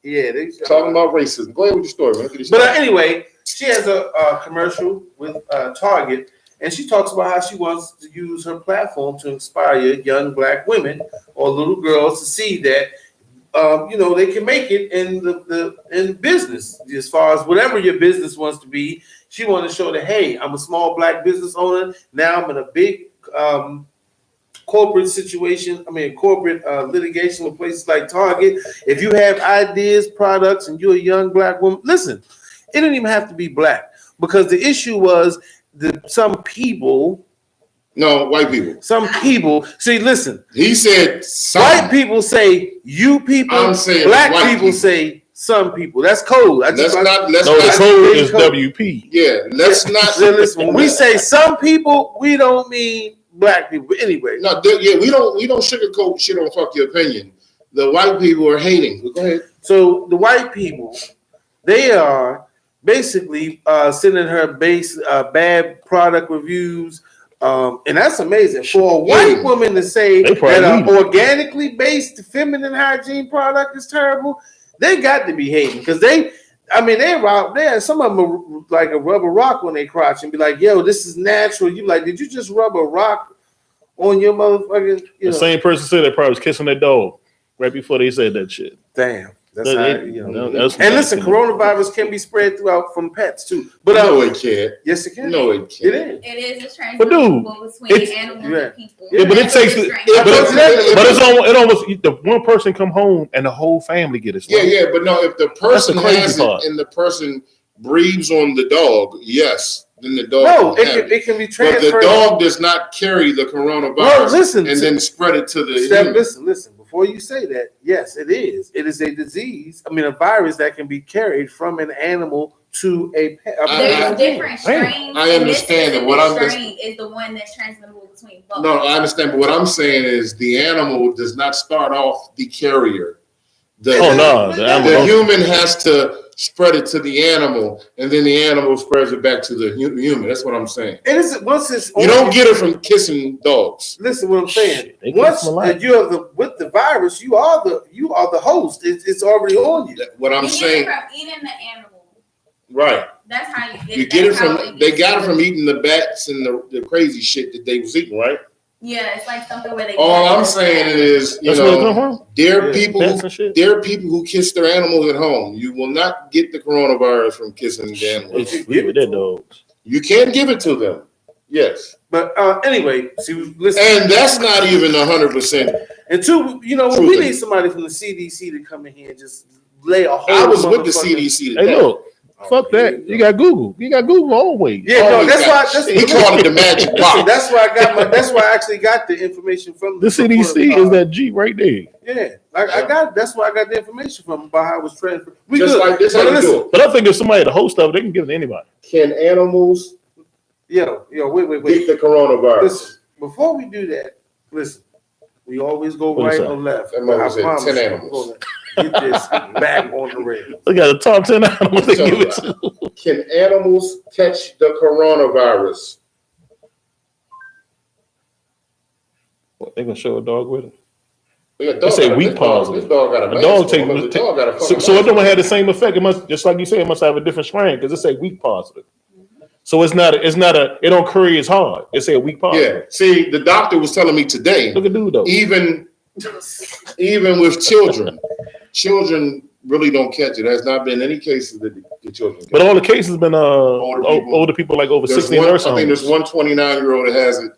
C: Yeah, they
A: talking about racism. Go ahead with your story, man.
C: But anyway, she has a commercial with Target, and she talks about how she wants to use her platform to inspire young black women or little girls to see that they can make it in business as far as whatever your business wants to be. She wants to show that, hey, I'm a small black business owner. Now I'm in a big corporate situation. I mean, corporate litigation with places like Target. If you have ideas, products, and you're a young black woman, listen. It didn't even have to be black because the issue was that some people.
A: No, white people.
C: Some people. See, listen.
A: He said some.
C: White people say you people.
A: I'm saying
C: black
A: white
C: people say some people. That's code.
A: Let's not.
B: The code is WP.
A: Yeah, let's not.
C: Listen, when we say some people, we don't mean black people. But anyway.
A: No, we don't sugarcoat shit on fuck your opinion. The white people are hating. Go ahead.
C: So the white people, they are basically sending her bad product reviews. And that's amazing for a white woman to say that an organically based feminine hygiene product is terrible. They got to be hating because they some of them are like a rubber rock on their crotch and be like, "Yo, this is natural." You like, did you just rub a rock on your motherfucking?
B: The same person said they probably was kissing their dog right before they said that shit.
C: Damn. That's how, and listen, coronavirus can be spread throughout from pets too. But
A: no, it can't.
C: Yes, it can.
A: No, it can't.
C: It is.
D: It is a transmissible between animals and people.
B: Yeah, but it takes. It almost the one person come home and the whole family get it.
A: Yeah, but no, if the person has it and the person breathes on the dog, yes, then the dog.
C: No, it can be transferred.
A: But the dog does not carry the coronavirus and then spred it to the.
C: Listen. Before you say that, yes, it is. It is a disease. I mean, a virus that can be carried from an animal to a pet.
D: There's different strains.
A: I understand that. What I'm
D: strain is the one that's transmissible between both.
A: No, I understand, but what I'm saying is the animal does not start off the carrier. The human has to spread it to the animal, and then the animal spreads it back to the human. That's what I'm saying.
C: It is once it's
A: you don't get it from kissing dogs.
C: Listen, what I'm saying. Once you have with the virus, you are the host. It's already on you.
A: What I'm saying.
D: From eating the animal.
A: Right.
D: That's how you get it.
A: You get it from. They got it from eating the bats and the crazy shit that they was eating, right?
D: Yeah, it's like something where they.
A: All I'm saying is, there are people who kiss their animals at home. You will not get the coronavirus from kissing the animals. You can't give it to them. Yes,
C: but anyway, see, listen,
A: and that's not even 100%.
C: And two, we need somebody from the CDC to come in here and just lay a whole.
A: I was with the CDC today.
B: Hey, look. Fuck that! You got Google. You got Google always.
C: Yeah, no, that's why.
A: He called it the magic box.
C: That's why I got That's why I actually got the information from
B: the CDC. Is that G right there?
C: Yeah, I got. That's why I got the information from about how it was transferred.
A: Like this, how you do it.
B: But I think if somebody the host of it, they can give it to anybody.
A: Can animals?
C: Yo, wait.
A: Get the coronavirus.
C: Listen, before we do that, listen. We always go right or left.
A: I promise 10 animals.
C: Get this back on the rails.
B: Look at the top 10 animals they give it to.
A: Can animals catch the coronavirus?
B: What, they gonna show a dog with it?
A: They
B: say weak positive.
A: This dog got a
B: dog so it don't have the same effect. It must, just like you say, it must have a different strain because it say weak positive. So it don't curry as hard. It say a weak positive.
A: Yeah. See, the doctor was telling me today.
B: Look at dude though.
A: Even with children really don't catch it. There has not been any cases that the children catch.
B: But all the cases been older people like over 16 or something.
A: I think there's one 29-year-old that has it.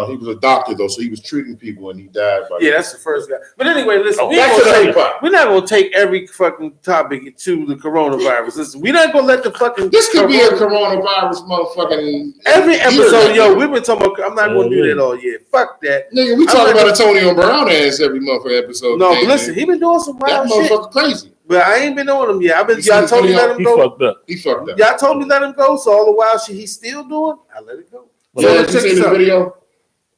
A: He was a doctor though, so he was treating people and he died.
C: That's the first guy. But anyway, listen,
A: we're
C: not gonna take every fucking topic to the coronavirus. Listen, we're not gonna let the fucking
A: this could be a coronavirus motherfucking
C: every episode. We've been talking about. I'm not gonna do that all year. Fuck that,
A: nigga. We talk about Antonio Brown ass every motherfucking episode.
C: No, but listen, he been doing some wild shit.
A: That motherfucker crazy.
C: But I ain't been on him yet. Y'all told me let him go.
A: He fucked up.
C: Y'all told me let him go. So all the while shit he's still doing, I let it go.
A: Yeah, you seen the video?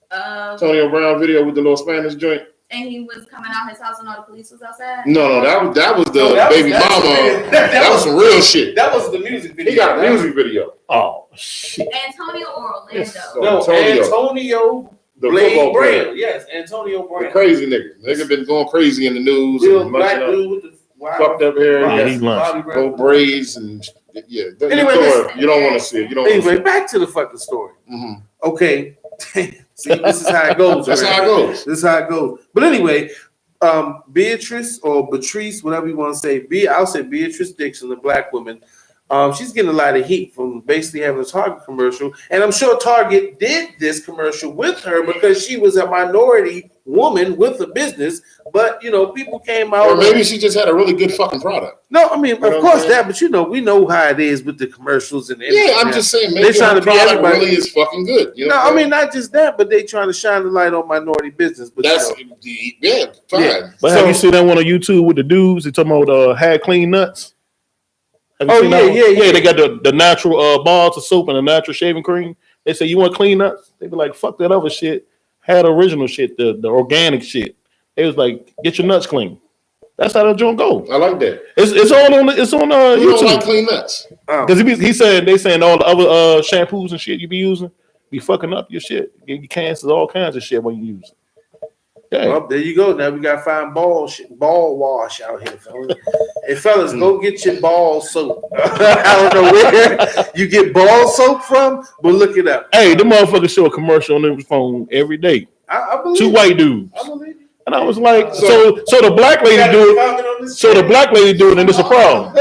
A: Antonio Brown video with the little Spanish joint.
D: And he was coming out his house and all the police was outside?
A: No, that was the baby mama. That was some real shit.
C: That was the music video.
A: He got a music video.
B: Oh, shit.
D: Antonio or Orlando?
C: No, Antonio
A: the
C: Bryan. Yes, Antonio Bryan.
A: The crazy nigga. Nigga been going crazy in the news.
C: Little black dude with the
A: fucked up hair. Go braids and
C: anyway,
A: you don't want to see it.
C: Anyway, back to the fucking story.
A: Mm-hmm.
C: Okay. See, this is how it goes.
A: That's how it goes.
C: This is how it goes. But anyway, Beatrice or Beatrice, whatever you want to say, I'll say Beatrice Dixon, the black woman, She's getting a lot of heat from basically having a Target commercial, and I'm sure Target did this commercial with her because she was a minority woman with a business. But people came out.
A: Or maybe she just had a really good fucking product.
C: No, I mean, of course that, but we know how it is with the commercials and
A: yeah. I'm just saying, maybe the product really is fucking good.
C: No, I mean not just that, but they trying to shine the light on minority business. But
A: that's fine.
B: Yeah. But have you seen that one on YouTube with the dudes? They talking about had clean nuts. Yeah. They got the natural bars of soap and the natural shaving cream. They say, you want clean nuts? They be like, fuck that other shit. Had original shit, the organic shit. They was like, get your nuts clean. That's how the joint go.
A: I like that.
B: It's on
A: you
B: YouTube.
A: Don't like clean nuts
B: because they saying all the other shampoos and shit you be using be fucking up your shit. Give you cancers, all kinds of shit when you use it. Yeah.
C: Well, there you go. Now we gotta find ball wash out here, fellas. Hey, fellas, go get your ball soap. I don't know where you get ball soap from, but look it up.
B: Hey, the motherfucker show a commercial on his phone every day.
C: I believe
B: two white dudes.
C: I believe you.
B: And I was like, so the black lady do it. So the black lady doing it, and it's a problem.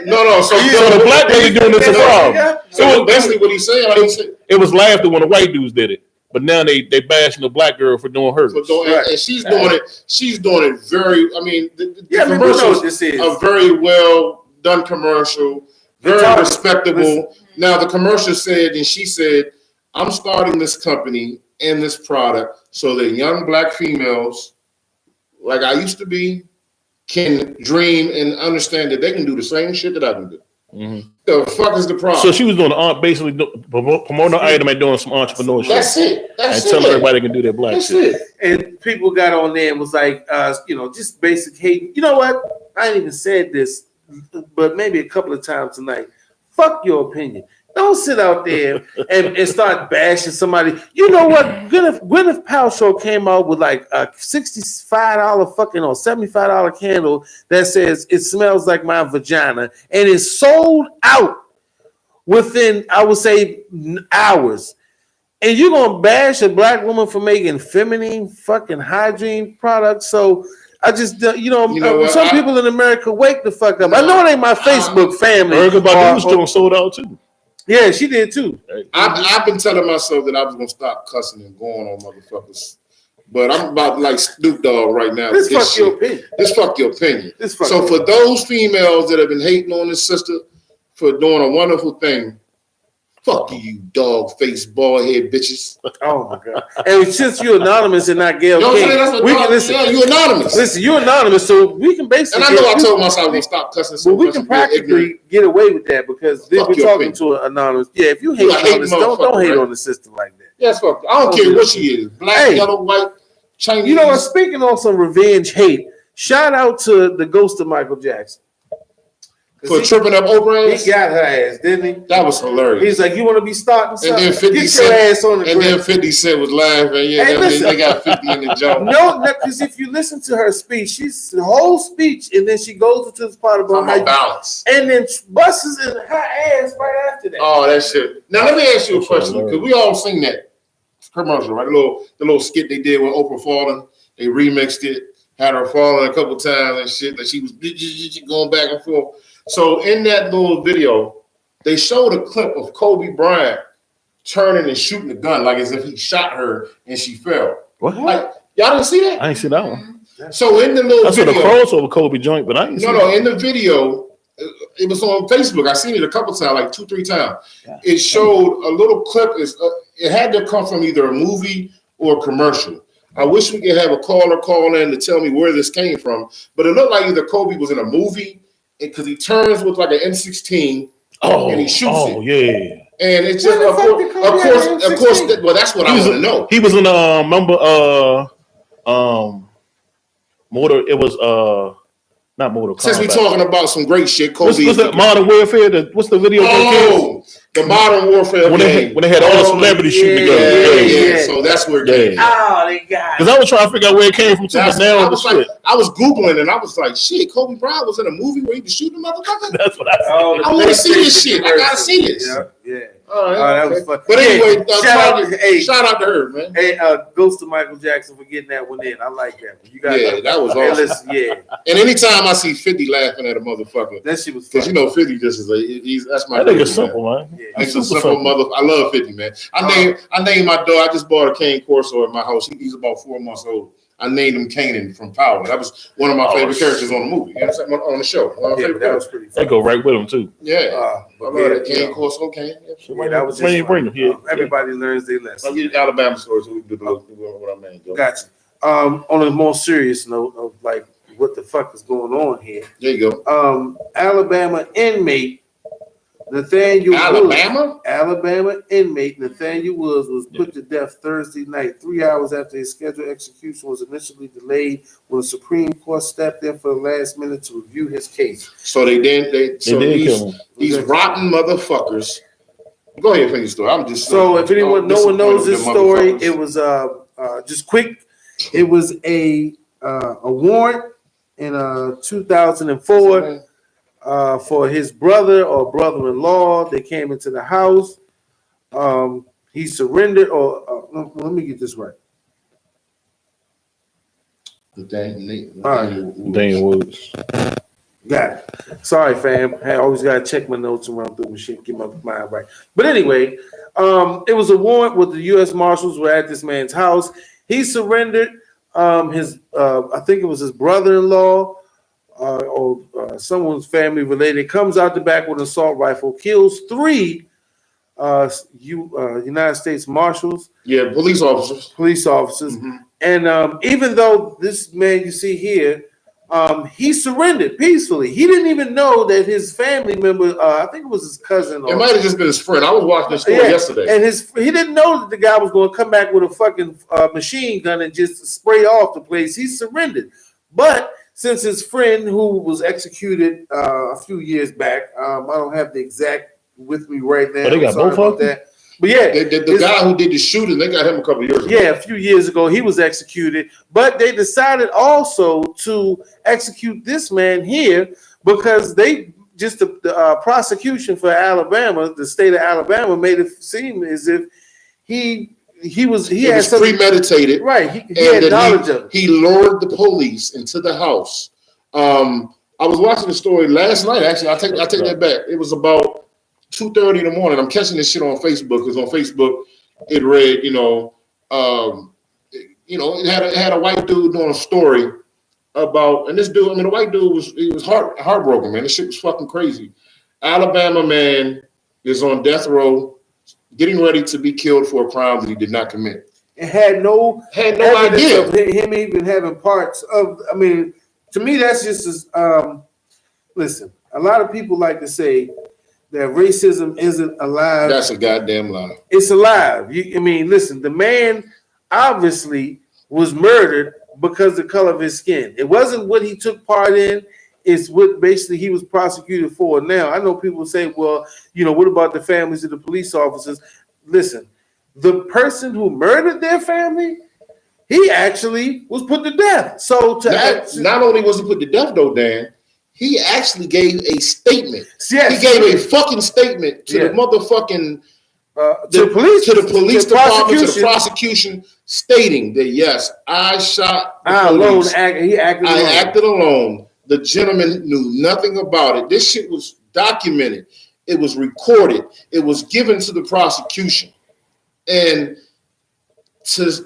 A: No. So
B: the black lady doing it's a problem.
A: So basically, what he's saying,
B: it was laughter when the white dudes did it. But now they bashing the black girl for doing hers.
A: And she's doing it. She's doing it very. I mean, the
C: commercial is
A: a very well done commercial, very respectable. Now the commercial said, and she said, "I'm starting this company and this product so that young black females, like I used to be, can dream and understand that they can do the same shit that I can do." Mm-hmm. The fuck is the problem?
B: So she was doing basically promoting the item and doing some entrepreneurship.
A: That's it.
B: And telling everybody they can do their black shit.
C: And people got on there and was like, just basic hate. You know what? I ain't even said this, but maybe a couple of times tonight. Fuck your opinion. Don't sit out there and start bashing somebody. You know what? Gwyneth Paltrow came out with like a $65 fucking or $75 candle that says it smells like my vagina, and it's sold out within, I would say, hours. And you're gonna bash a black woman for making feminine fucking hygiene products. So I just, some people in America wake the fuck up. I know it ain't my Facebook family.
B: Erica Badu's doing sold out too.
C: Yeah, she did too.
A: I've been telling myself that I was gonna stop cussing and going on motherfuckers, but I'm about like Snoop Dogg right now.
C: This fuck your opinion.
A: This fuck your opinion. So for those females that have been hating on this sister for doing a wonderful thing, fuck you, dog face, bald head bitches.
C: Oh my god! And since you're anonymous and not Gail King, we can listen.
A: Yeah, you're anonymous.
C: Listen, you're anonymous, so we can basically.
A: And I know I told myself I was gonna stop cussing. So
C: we can practically get away with that because then we're talking to an anonymous. Yeah, if you hate anonymous, don't hate on the system like that.
A: Yes, fuck. I don't care what she is, black, yellow, white, Chinese.
C: You know what? Speaking on some revenge hate, shout out to the ghost of Michael Jackson.
A: For tripping up Oprah ass?
C: He got her ass, didn't he?
A: That was hilarious.
C: He's like, you want to be starting something?
A: And then 50
C: Get
A: Cent,
C: your ass on the ground.
A: then 50 Cent was laughing. Yeah,
C: hey,
A: they got 50 in the joke.
C: No, because if you listen to her speech, she's the whole speech, and then she goes into this part about how
A: balance.
C: And then busts in her ass right after that.
A: Oh, that shit. Now, let me ask you a question, because we all seen that commercial, right? The little skit they did with Oprah falling. They remixed it, had her falling a couple times and shit, that she was going back and forth. So in that little video, they showed a clip of Kobe Bryant turning and shooting the gun like as if he shot her and she fell.
B: What?
A: Like, y'all didn't see that?
B: I ain't see that one.
A: So in the little video,
B: I saw the crossover Kobe joint, but I ain't see that.
A: In the video, it was on Facebook. I seen it a couple times, like 2-3 times. Yeah. It showed a little clip. It had to come from either a movie or a commercial. I wish we could have a caller call in to tell me where this came from, but it looked like either Kobe was in a movie because he turns with like an M16 and he shoots it.
B: Oh, yeah.
A: And it's just, of course, well, that's what I want to know.
B: He was in not Mortal Kombat.
A: Since we're talking about some great shit, Kobe.
B: What's the Modern Warfare? What's the video?
A: The Modern Warfare
B: when they had all the celebrities shooting together.
A: Yeah. So that's where it came from.
C: Oh, they got it.
B: Because I was trying to figure out where it came from too, but now
A: I was Googling and I was like, shit, Kobe Bryant was in a movie where he was shooting motherfuckers?
B: That's what I said.
A: I want to see this shit. I gotta see this.
C: Yeah.
A: That
C: was fun.
A: But anyway,
C: shout
A: out to her, man.
C: Hey, goes to Michael Jackson for getting that one in. I like that one. You got
A: that was awesome. And anytime I see 50 laughing at a motherfucker,
C: that shit was
A: because 50 just is that's my.
B: I think it's simple, man.
A: He's a simple mother. I love 50, man. I named my dog. I just bought a Cane Corso at my house. He's about 4 months old. I named him Kanan from Power. That was one of my favorite characters on the movie. You know what I'm saying? On the show. One of my favorite
C: that was pretty fun.
B: They go right with him too.
A: Yeah. I love that Cane Corso. Kane.
C: That was just everybody learns their lesson.
A: I'll get Alabama stories so we can do what I mean.
C: Gotcha. On a more serious note of like what the fuck is going on here.
A: There you go.
C: Alabama inmate Nathaniel Woods was put to death Thursday night, 3 hours after his scheduled execution was initially delayed when the Supreme Court stepped in for the last minute to review his case.
A: So these rotten motherfuckers. Go ahead, finish your story. I'm just
C: if anyone knows this story, it was just quick. It was a warrant in 2004. For his brother or brother-in-law, they came into the house. He surrendered, let me get this right.
B: Daniel Woods.
C: Got it. Sorry, fam. I always gotta check my notes and run through my shit, get my mind right. But anyway, it was a warrant with the U.S. Marshals were at this man's house. He surrendered. I think it was his brother-in-law. Or someone's family related, comes out the back with an assault rifle, kills 3 United States Marshals.
A: Yeah, police officers.
C: Mm-hmm. And even though this man you see here, he surrendered peacefully. He didn't even know that his family member, I think it was his cousin.
A: It might have just been his friend. I was watching this story yesterday.
C: And he didn't know that the guy was going to come back with a fucking machine gun and just spray off the place. He surrendered. But since his friend who was executed a few years back, I don't have the exact with me right now.
B: But they got both of them?
C: But yeah.
A: The guy who did the shooting, they got him a couple of years ago.
C: Yeah, a few years ago, he was executed. But they decided also to execute this man here because the prosecution for Alabama, the state of Alabama, made it seem as if he was
A: premeditated,
C: right? He had knowledge of it.
A: He lured the police into the house. I was watching the story last night. Actually, I take that back. It was about 2:30 in the morning. I'm catching this shit on Facebook because on Facebook it read, it had a white dude doing a story about, and this dude, the white dude was heartbroken, man. This shit was fucking crazy. Alabama man is on death row, getting ready to be killed for a crime that he did not commit.
C: And had no
A: idea
C: of him even having parts of. To me, that's just as. Listen, a lot of people like to say that racism isn't alive.
A: That's a goddamn lie.
C: It's alive. Listen, the man obviously was murdered because of the color of his skin. It wasn't what he took part in. It's what basically he was prosecuted for. Now, I know people say, well, what about the families of the police officers? Listen, the person who murdered their family, he actually was put to death. So
A: not only was he put to death, though, Dan, he actually gave a statement.
C: Yes,
A: he gave a fucking statement to the motherfucking
C: to the
A: police department, to the prosecution, stating that yes, I shot the police. I acted alone. The gentleman knew nothing about it. This shit was documented. It was recorded. It was given to the prosecution. And because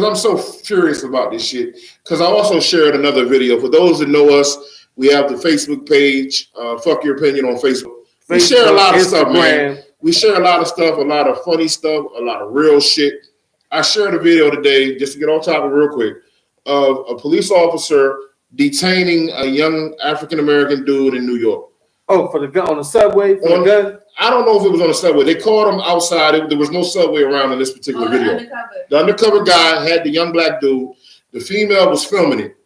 A: I'm so furious about this shit, because I also shared another video. For those that know us, we have the Facebook page, Fuck Your Opinion on Facebook. We share a lot of stuff, man. We share a lot of stuff, a lot of funny stuff, a lot of real shit. I shared a video today, just to get on topic real quick, of a police officer detaining a young African-American dude in New York.
C: Oh, for the gun on the subway? For the gun?
A: I don't know if it was on the subway. They caught him outside. There was no subway around in this particular video. The undercover guy had the young black dude. The female was filming it.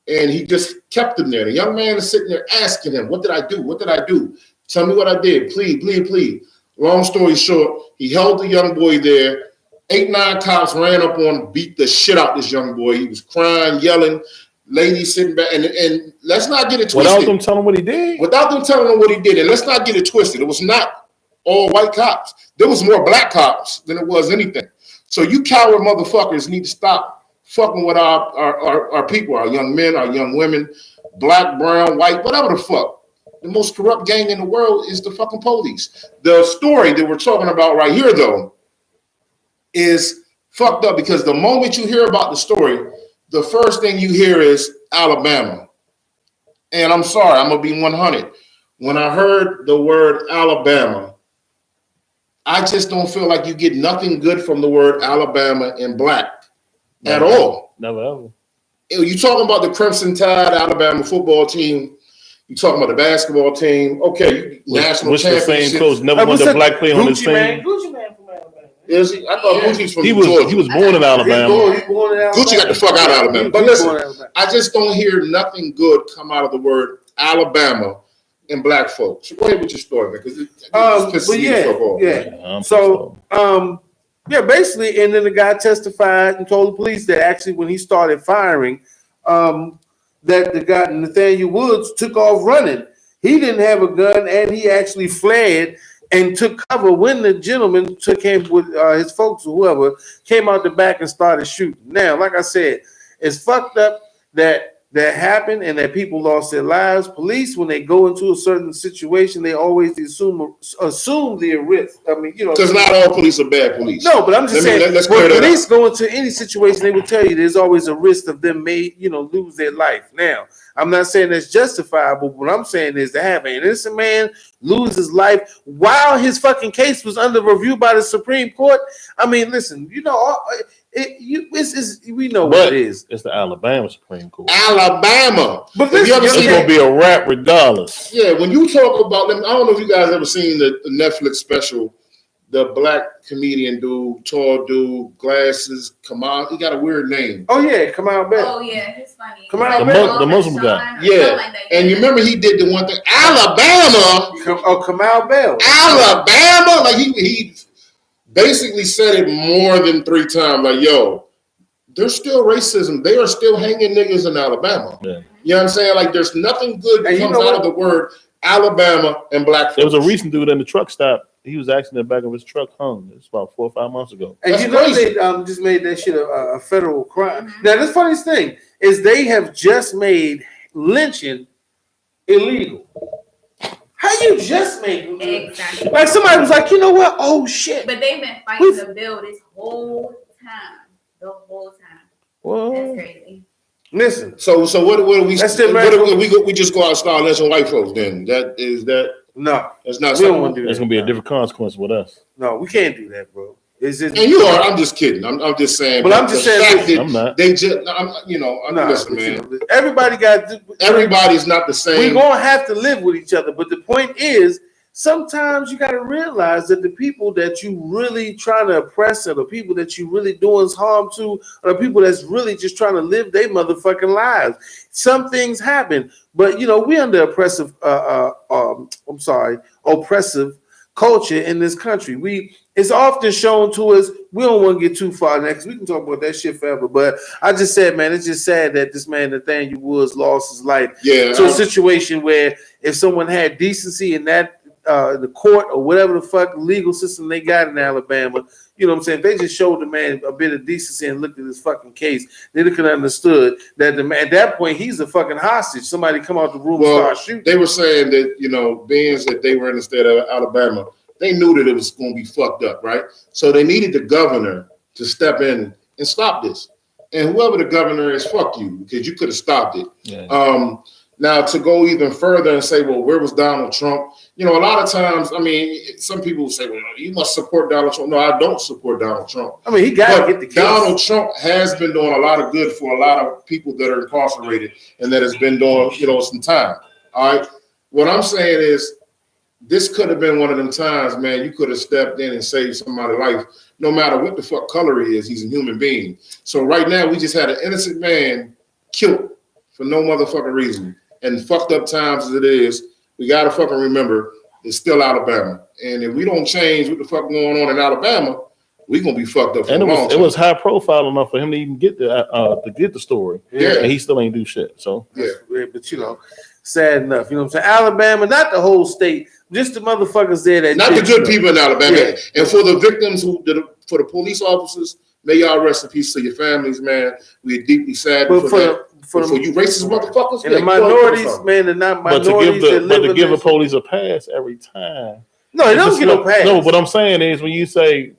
A: And he just kept him there. The young man is sitting there asking him, what did I do? What did I do? Tell me what I did. Please. Long story short, he held the young boy there. 8-9 cops ran up on him, beat the shit out this young boy. He was crying, yelling. Ladies sitting back, and let's not get it twisted.
B: Without them telling him what he did?
A: Without them telling him what he did. And let's not get it twisted. It was not all white cops. There was more black cops than it was anything. So you coward motherfuckers need to stop fucking with our people, our young men, our young women, black, brown, white, whatever the fuck. The most corrupt gang in the world is the fucking police. The story that we're talking about right here, though, is fucked up because the moment you hear about the story, the first thing you hear is Alabama. And I'm sorry, I'm going to be 100. When I heard the word Alabama, I just don't feel like you get nothing good from the word Alabama in black at all.
B: Never ever.
A: You talking about the Crimson Tide Alabama football team. You talking about the basketball team. Okay, national championship.
B: The same coach never won the black player on his team.
C: Gucci man from Alabama.
A: Is he? I thought Gucci's from
B: Georgia. He was born in Alabama.
C: He's born in Alabama.
A: Gucci got the fuck out of Alabama. But listen, I just don't hear nothing good come out of the word Alabama in black folks. So go ahead with your story, man, because it's
C: basically, and then the guy testified and told the police that actually when he started firing, that the guy Nathaniel Woods took off running. He didn't have a gun, and he actually fled and took cover when the gentleman took him with his folks or whoever came out the back and started shooting. Now, like I said, it's fucked up that happened and that people lost their lives. Police, when they go into a certain situation, they always assume the risk. I mean,
A: because not all police are bad police.
C: No, but I'm just saying, when police go into any situation, they will tell you there's always a risk of them lose their life. Now, I'm not saying that's justifiable. What I'm saying is to have an innocent man lose his life while his fucking case was under review by the Supreme Court. I mean, listen, we know what it is.
B: It's the Alabama Supreme Court.
A: Alabama.
C: But
B: it's going to be a rap regardless.
A: Yeah, when you talk about them, I don't know if you guys ever seen the Netflix special, the black comedian dude, tall dude, glasses, Kamal. He got a weird name.
C: Oh, yeah, Kamal Bell.
D: Oh, yeah, he's funny.
B: The Muslim guy.
A: Yeah, and you remember he did the one thing, Alabama.
C: Kamal Bell.
A: Alabama. Like he basically said it more than 3 times. Like, yo, there's still racism. They are still hanging niggas in Alabama. Yeah. You know what I'm saying? Like, there's nothing good that comes out of the word Alabama and black folks.
B: There was a recent dude in the truck stop. He was actually in the back of his truck hung. It's about 4 or 5 months ago.
C: And
A: That's
C: they just made that shit a federal crime. Mm-hmm. Now, the funniest thing is they have just made lynching illegal. How you just made it?
D: Exactly.
C: Like somebody was like, you know what? Oh shit.
D: But they've been fighting the bill this whole time. The whole time.
B: What?
D: That's crazy.
C: Listen.
A: So what do we?
C: That's still
A: we just go out and start lynching white folks? Then that's
C: no.
A: That's not.
C: We don't want to do that.
B: That's gonna be a different consequence with us.
C: No, we can't do that, bro. It's just,
A: and you are. I'm just kidding. I'm just saying.
C: But I'm just saying.
B: I'm not.
A: They just. Listen, man. Everybody's not the same.
C: We're gonna have to live with each other. But the point is, sometimes you got to realize that the people that you really trying to oppress, or the people that you really doing harm to, are the people that's really just trying to live their motherfucking lives. Some things happen, but we under oppressive. Oppressive culture in this country. It's often shown to us. We don't want to get too far next. We can talk about that shit forever. But I just said, man, it's just sad that this man Nathaniel Woods lost his life to a situation where if someone had decency in that the court or whatever the fuck legal system they got in Alabama, you know what I'm saying? If they just showed the man a bit of decency and looked at his fucking case, they could have understood that the man at that point he's a fucking hostage. Somebody come out the room and start shooting.
A: They were saying that being that they were in the state of Alabama, they knew that it was going to be fucked up, right? So they needed the governor to step in and stop this. And whoever the governor is, fuck you, because you could have stopped it. Yeah. Now, to go even further and say, well, where was Donald Trump? A lot of times, some people will say, well, you must support Donald Trump. No, I don't support Donald Trump.
C: He got to get the case.
A: Donald Trump has been doing a lot of good for a lot of people that are incarcerated and that has been doing, some time. All right. What I'm saying is, this could have been one of them times, man, you could have stepped in and saved somebody's life. No matter what the fuck color he is, he's a human being. So right now, we just had an innocent man killed for no motherfucking reason. And fucked up times as it is, we got to fucking remember it's still Alabama. And if we don't change what the fuck going on in Alabama, we're gonna be fucked up for
B: and
A: a long time.
B: It was high profile enough for him to even get the story.
A: Yeah.
B: And he still ain't do shit. So
C: yeah, but you know, sad enough. You know what I'm saying? Alabama, not the whole state, just the motherfuckers there that
A: not the good people in Alabama.
C: Yeah.
A: And for the victims for the police officers, may y'all rest in peace to your families, man. We're deeply sad
C: But
A: for that. For you racist motherfuckers,
C: and the minorities, man, and not minorities
B: but to give the police a pass every time.
C: No, they don't get no pass.
B: No, what I'm saying is when you say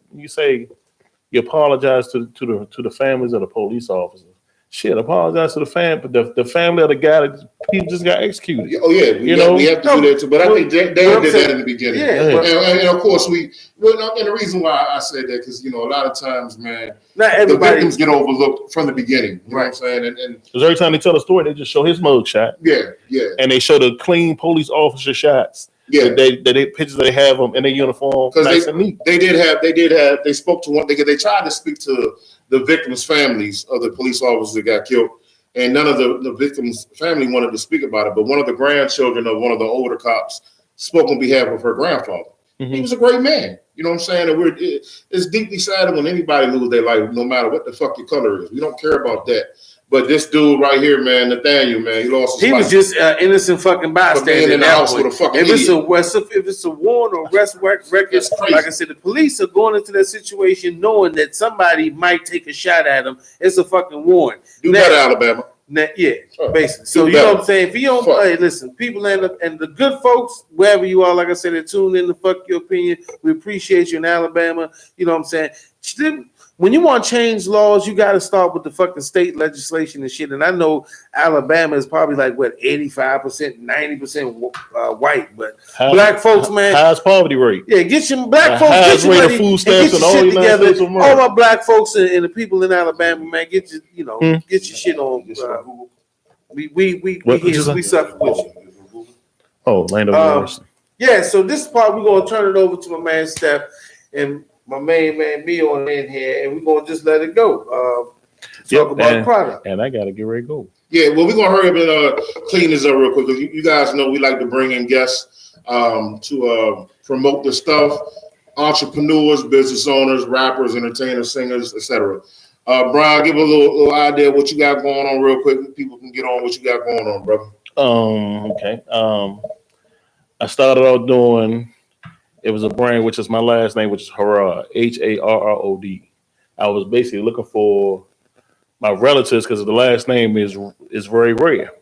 B: you apologize to the families of the police officers. Shit, apologize to the family of the guy that he just got executed.
A: Oh yeah, we have to do that too. But I think Dan did that in the beginning. Yeah, and of course and the reason why I said that because a lot of times, man, the victims get overlooked from the beginning. You know what I'm saying? And
B: because every time they tell a story, they just show his mug shot.
A: Yeah.
B: And they show the clean police officer shots. Yeah, they pictures they have them in their uniform. Nice and neat.
A: They spoke to one. They tried to speak to the victims' families of the police officers that got killed, and none of the victims' family wanted to speak about it. But one of the grandchildren of one of the older cops spoke on behalf of her grandfather. Mm-hmm. He was a great man. You know what I'm saying? And it's deeply sad when anybody loses their life, no matter what the fuck your color is. We don't care about that. But this dude right here, man, Nathaniel, man, he lost his life.
C: He was just innocent fucking bystander
A: in the house with a fucking
C: idiot. If it's a warrant or arrest record, like I said, the police are going into that situation knowing that somebody might take a shot at them. It's a fucking warrant.
A: Do better, Alabama.
C: Basically. So you know what I'm saying? If you don't play, listen, people and the good folks, wherever you are, like I said, they tune in to Fuck Your Opinion. We appreciate you in Alabama. You know what I'm saying? When you want to change laws, you got to start with the fucking state legislation and shit. And I know Alabama is probably like 85%, 90% white, but black folks, man,
B: highest poverty rate.
C: Yeah, get your black folks, get your money, food stamps and all together. All my black folks and the people in Alabama, man, get your shit on. We suffer with you.
B: Oh, land of yours.
C: Yeah, so this part we're gonna turn it over to my man Steph and my main man me on in here, and we're gonna just let it go. Talk about the product.
B: And I gotta get ready to go.
A: Yeah, well, we're gonna hurry up and clean this up real quick. You guys know we like to bring in guests to promote the stuff. Entrepreneurs, business owners, rappers, entertainers, singers, etc. Bryan, give a little idea of what you got going on real quick. People can get on what you got going on, brother.
B: Okay. I started out doing. It was a brand, which is my last name, which is Harrod, Harrod. I was basically looking for my relatives because the last name is very rare.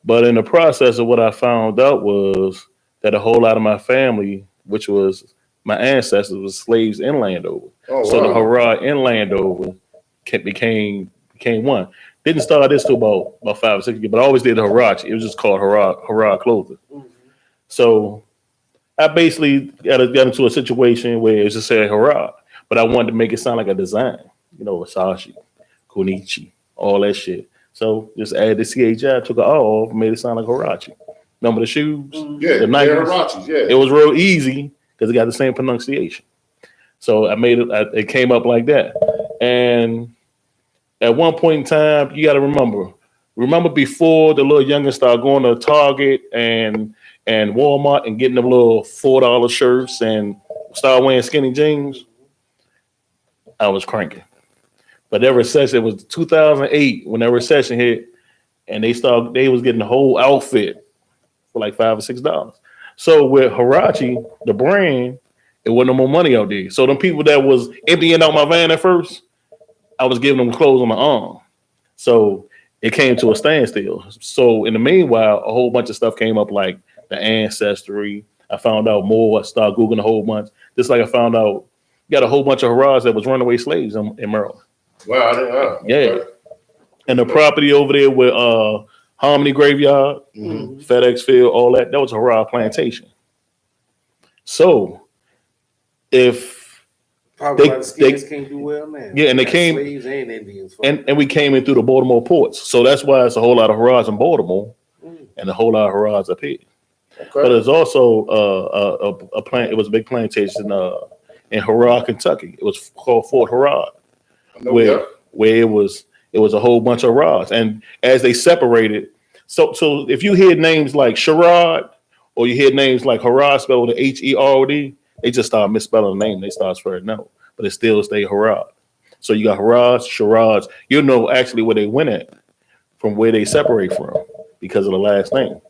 B: But in the process of what I found out was that a whole lot of my family, which was my ancestors, was slaves in Landover. Oh, so the Harrod in Landover became one. Didn't start this till about 5 or 6 years, but I always did the herrochi. It was just called Harrod clothing. Mm-hmm. So I basically got into a situation where it was just saying Harrod, but I wanted to make it sound like a design, Versace, Konichi, all that shit. So just added the CHI, took it all off, made it sound like Herrochi. Remember the shoes?
A: Yeah, the Herrochis, yeah.
B: It was real easy because it got the same pronunciation. So I made it, it came up like that. And at one point in time, you got to remember before the little youngins started going to Target and Walmart and getting them little $4 shirts and start wearing skinny jeans, I was cranking. But that recession, it was 2008 when that recession hit, and they was getting the whole outfit for like $5 or $6. So with Herrochi, the brand, it wasn't no more money out there. So them people that was emptying out my van at first, I was giving them clothes on my arm. So it came to a standstill. So in the meanwhile, a whole bunch of stuff came up like the ancestry. I found out more. I started Googling a whole bunch. Just like I found out, got a whole bunch of Harrods that was runaway slaves in Maryland.
A: Wow, I didn't know.
B: Yeah. And the property over there with Harmony Graveyard, FedEx Field, all that was a Harrod plantation. So if
C: probably they can't do well now.
B: Yeah, and they came
C: slaves and Indians.
B: And we came in through the Baltimore ports. So that's why it's a whole lot of Harrods in Baltimore and a whole lot of Harrods up here. Okay. But there's also a plant, it was a big plantation in Harrod, Kentucky. It was called Fort Harrod. Where it was a whole bunch of rods, and as they separated, so if you hear names like Sherrod or you hear names like Herod spelled with Herod, they just start misspelling the name. They start spreading out, but it still stay Herod. So you got Harads, Sharads. You know actually where they went at from where they separate from because of the last name.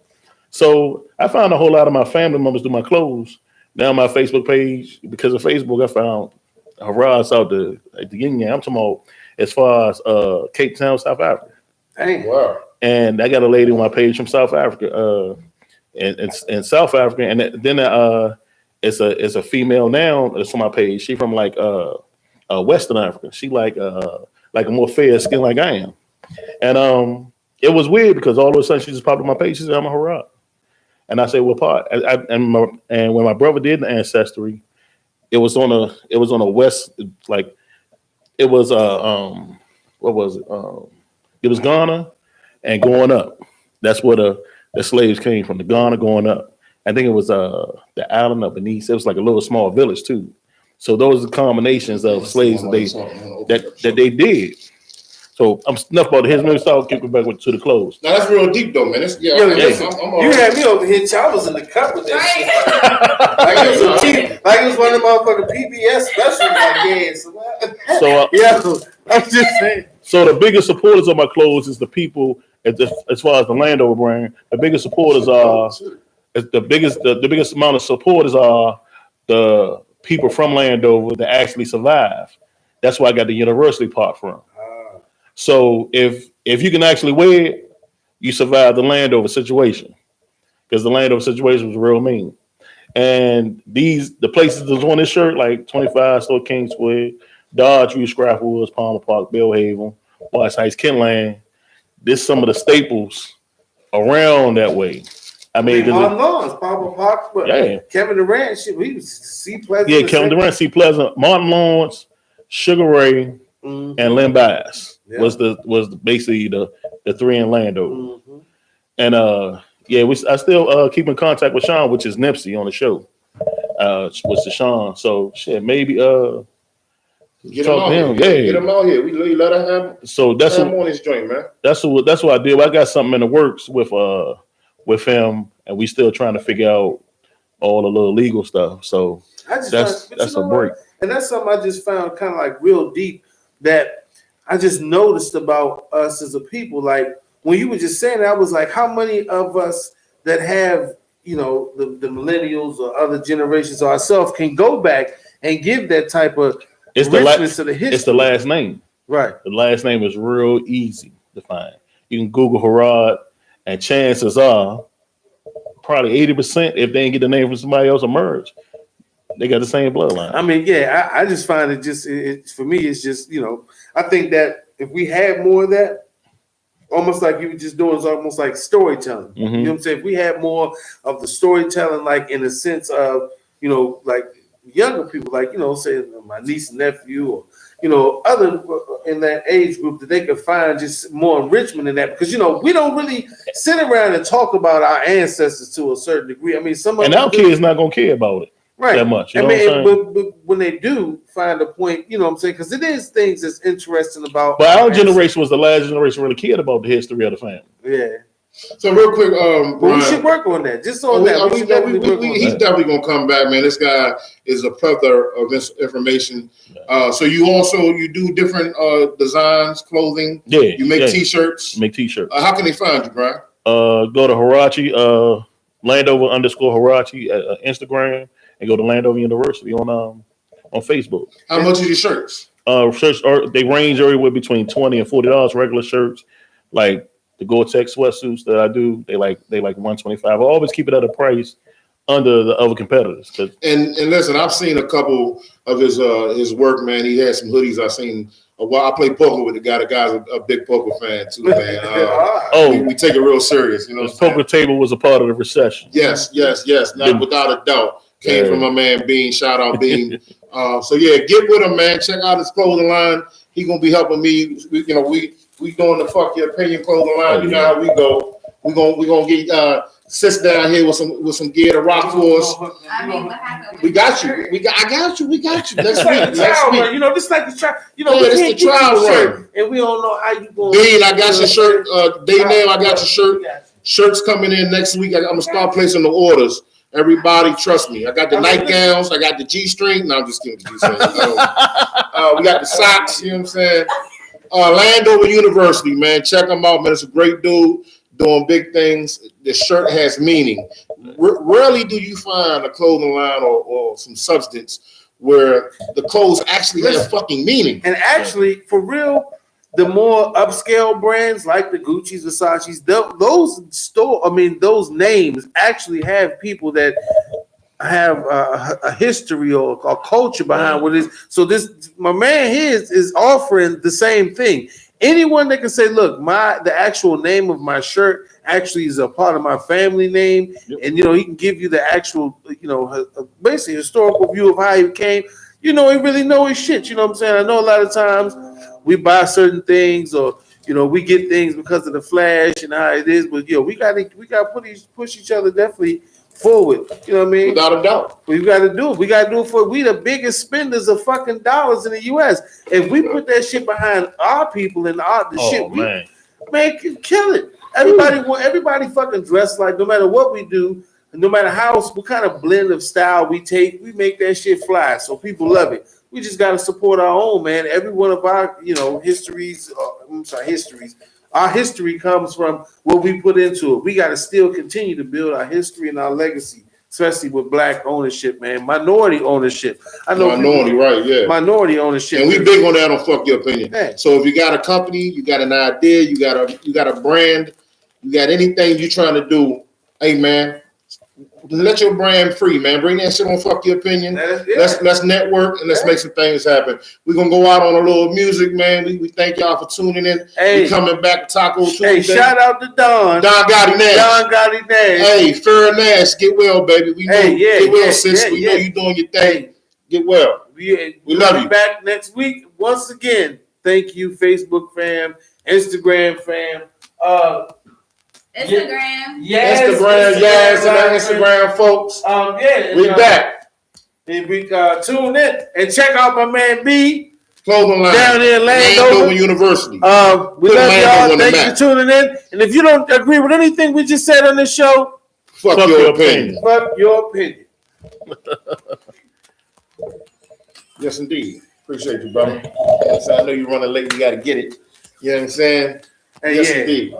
B: So I found a whole lot of my family members do my clothes. Now my Facebook page, because of Facebook, I found Harads out the yin yang. I'm talking about as far as Cape Town, South Africa.
C: Dang.
A: Wow.
B: And I got a lady on my page from South Africa, in South Africa, and then it's a female now that's on my page. She from like Western Africa. She like a more fair skin like I am, and it was weird because all of a sudden she just popped on my page. She said I'm a Harad, and I said what part? And when my brother did the ancestry, it was on a west, like it was what was it? It was Ghana and going up. That's where the slaves came from. The Ghana going up. I think it was the island of Benice. It was like a little small village too. So those are the combinations of slaves that they did. So I'm enough about his name. So I'll kick it back to the clothes.
A: Now that's real deep though, man.
C: You had me over here. I was in the cup with that shit. Like it was one of the motherfucking PBS specials.
B: So
C: I'm just saying.
B: So the biggest supporters of my clothes is the people. As far as the Landover brand, the biggest supporters are the biggest amount of supporters are the people from Landover that actually survive. That's where I got the university part from. So if you can actually wear it, you survive the Landover situation, because the Landover situation was real mean. And the places that's on this shirt, like 25 Store King Square, Dodge, Scrap Woods, Palmer Park, Bellhaven, West Heights, Kenland. This some of the staples around that way. I mean,
C: Lawrence, Palmer Park, but Kevin Durant, shit, we was C Pleasant.
B: Yeah, Kevin Durant, C Pleasant, Martin Lawrence, Sugar Ray, and Lynn Bass was basically the three in Landover. And I still keep in contact with Sean, which is Nipsey on the show. Was the Sean. So shit, maybe
A: get him out here. Yeah. Get him out here. We let him have.
B: So that's
A: him on his joint, man.
B: That's what I did. I got something in the works with him, and we still trying to figure out all the little legal stuff. So that's a break.
C: And that's something I just found kind of like real deep that I just noticed about us as a people. Like when you were just saying that, I was like, how many of us that have, the millennials or other generations or ourselves can go back and give that type of richness to the history? It's
B: the last name.
C: Right.
B: The last name is real easy to find. You can Google Harad, and chances are probably 80%, if they ain't get the name from somebody else, emerge. They got the same bloodline.
C: I mean, I just find it for me, it's just, I think that if we had more of that, almost like you were just doing, it's almost like storytelling. You know what I'm saying? If we had more of the storytelling, like in the sense of, like younger people, like, say my niece and nephew, or, other in that age group, that they could find just more enrichment in that, because, we don't really sit around and talk about our ancestors to a certain degree. I mean,
B: and our kids not going to care about it.
C: Right.
B: That much.
C: I mean, but when they do find a point, you know what I'm saying? Because it is things that's interesting about.
B: But our generation was the last generation really cared about the history of the family.
C: Yeah.
A: So real quick, Bryan,
C: we should work on that. Just on that.
A: He's definitely gonna come back, man. This guy is a plethora of information. So you do different designs, clothing.
B: Yeah.
A: You make t-shirts.
B: Make t-shirts.
A: How can they find you, Bryan?
B: Go to Herrochi, Landover_Herrochi at Instagram, and go to Landover University on Facebook.
A: How much are your shirts?
B: Shirts they range everywhere between $20 and $40. Regular shirts, like the Gore-Tex sweatsuits that I do, they like $125. I always keep it at a price under the other competitors.
A: And listen, I've seen a couple of his work, man. He had some hoodies. I've seen a while. I play poker with the guy. The guy's a big poker fan too, man. We take it real serious. The
B: poker table was a part of the recession.
A: Yes. Not without a doubt. Came from my man Bean. Shout out Bean. So get with him, man. Check out his clothing line. He gonna be helping me. We doing the Fuck Your Opinion clothing line. You know how we go. We gonna get sis down here with some gear to rock for us.
D: I mean, what happened?
A: We got you. I got you. Next week.
C: This like the trial.
A: It's the trial run.
C: And we don't know how you going.
A: Bean, I got your shirt. Day Nail, I got your shirt. Shirts coming in next week. I'm gonna start placing the orders. Everybody, trust me. I got the nightgowns. I got the G-string. No, I'm just kidding. We got the socks. You know what I'm saying? Landover University, man. Check them out, man. It's a great dude doing big things. The shirt has meaning. Rarely do you find a clothing line or some substance where the clothes actually have fucking meaning.
C: And actually, for real, the more upscale brands like the Gucci's, Versace's, those names actually have people that have a history or a culture behind what it is. So my man here is offering the same thing. Anyone that can say, look, the actual name of my shirt actually is a part of my family name, and he can give you the actual, basically historical view of how he came. He really know his shit. You know what I'm saying? I know a lot of times we buy certain things, or we get things because of the flash and how it is, but we gotta push each other definitely forward. You know what I mean?
A: Without a doubt.
C: We gotta do it. We gotta do it for we the biggest spenders of fucking dollars in the US. If we put that shit behind our people and shit, man, kill it. Everybody fucking dress like, no matter what we do, no matter what kind of blend of style we take, we make that shit fly. So people love it. We just got to support our own, man. Every one of our, histories. Our history comes from what we put into it. We got to still continue to build our history and our legacy, especially with black ownership, man. Minority ownership. I know
A: minority, right? Yeah.
C: Minority ownership.
A: And we big on that on Fuck Your Opinion.
C: Yeah.
A: So if you got a company, you got an idea, you got a brand, you got anything you're trying to do, hey man, let your brand free, man. Bring that shit on Fuck Your Opinion. Let's network and let's make some things happen. We're gonna go out on a little music, man. We thank y'all for tuning in.
C: Hey,
A: we coming back to Taco Tuesday.
C: Hey, shout out to Don.
A: Don Gotti Nash. Hey, Fair Nash, get well, baby. We know get well, sis. We know you doing your thing. Get well. We love you.
C: Back next week. Once again, thank you, Facebook fam, Instagram fam.
D: Instagram.
A: Yaz and Instagram folks. We back.
C: And we tune in and check out my man B.
A: Clothing line
C: down there in Landover
A: University.
C: We love y'all. Thank you for tuning in. And if you don't agree with anything we just said on this show,
A: fuck your opinion.
C: Fuck your opinion.
A: Yes, indeed. Appreciate you, brother. I know you're running late. You got to get it. You know what I'm saying?
C: Hey,
A: yes, indeed.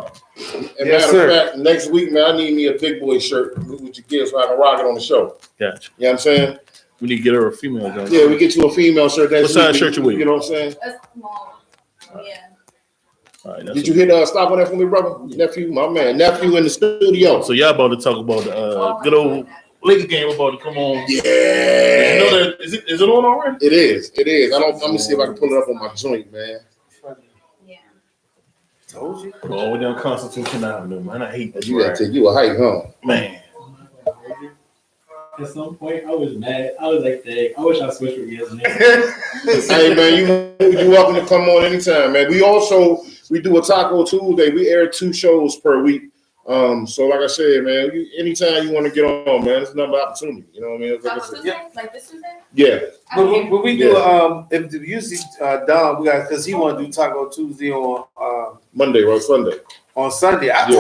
A: And matter of fact, next week, man, I need me a big boy shirt with your kids so I can rock it on the show.
B: Gotcha.
A: You know what I'm saying?
B: We need to get her a female. Guys.
A: Yeah, we get you a female shirt.
B: What size shirt you wear?
A: You know what I'm saying?
D: A small. Yeah.
A: All right, did you hit stop on that for me, brother? Nephew, my man. Nephew in the studio.
B: So y'all about to talk about the good old Lakers game about to come on.
A: Yeah.
B: You know that, is it on already?
A: It is. Let me see if I can pull it up on my joint, man.
C: Told you.
B: Oh, we're down Constitution Avenue, man. I hate that.
A: You gotta take you a hike, huh?
B: Man.
E: At some point, I was mad. I was like, dang, I wish I switched with Yaz and
A: Hey, man, you're welcome to come on anytime, man. We do a Taco Tuesday. We air 2 shows per week. So like I said, man, anytime you want to get on, man, it's another opportunity. You know what I mean?
D: Taco Tuesday? Like this Tuesday?
A: Yeah.
C: But we do if usually Don, we got because he want to do Taco Tuesday on
A: Monday or Sunday.
C: On Sunday. I told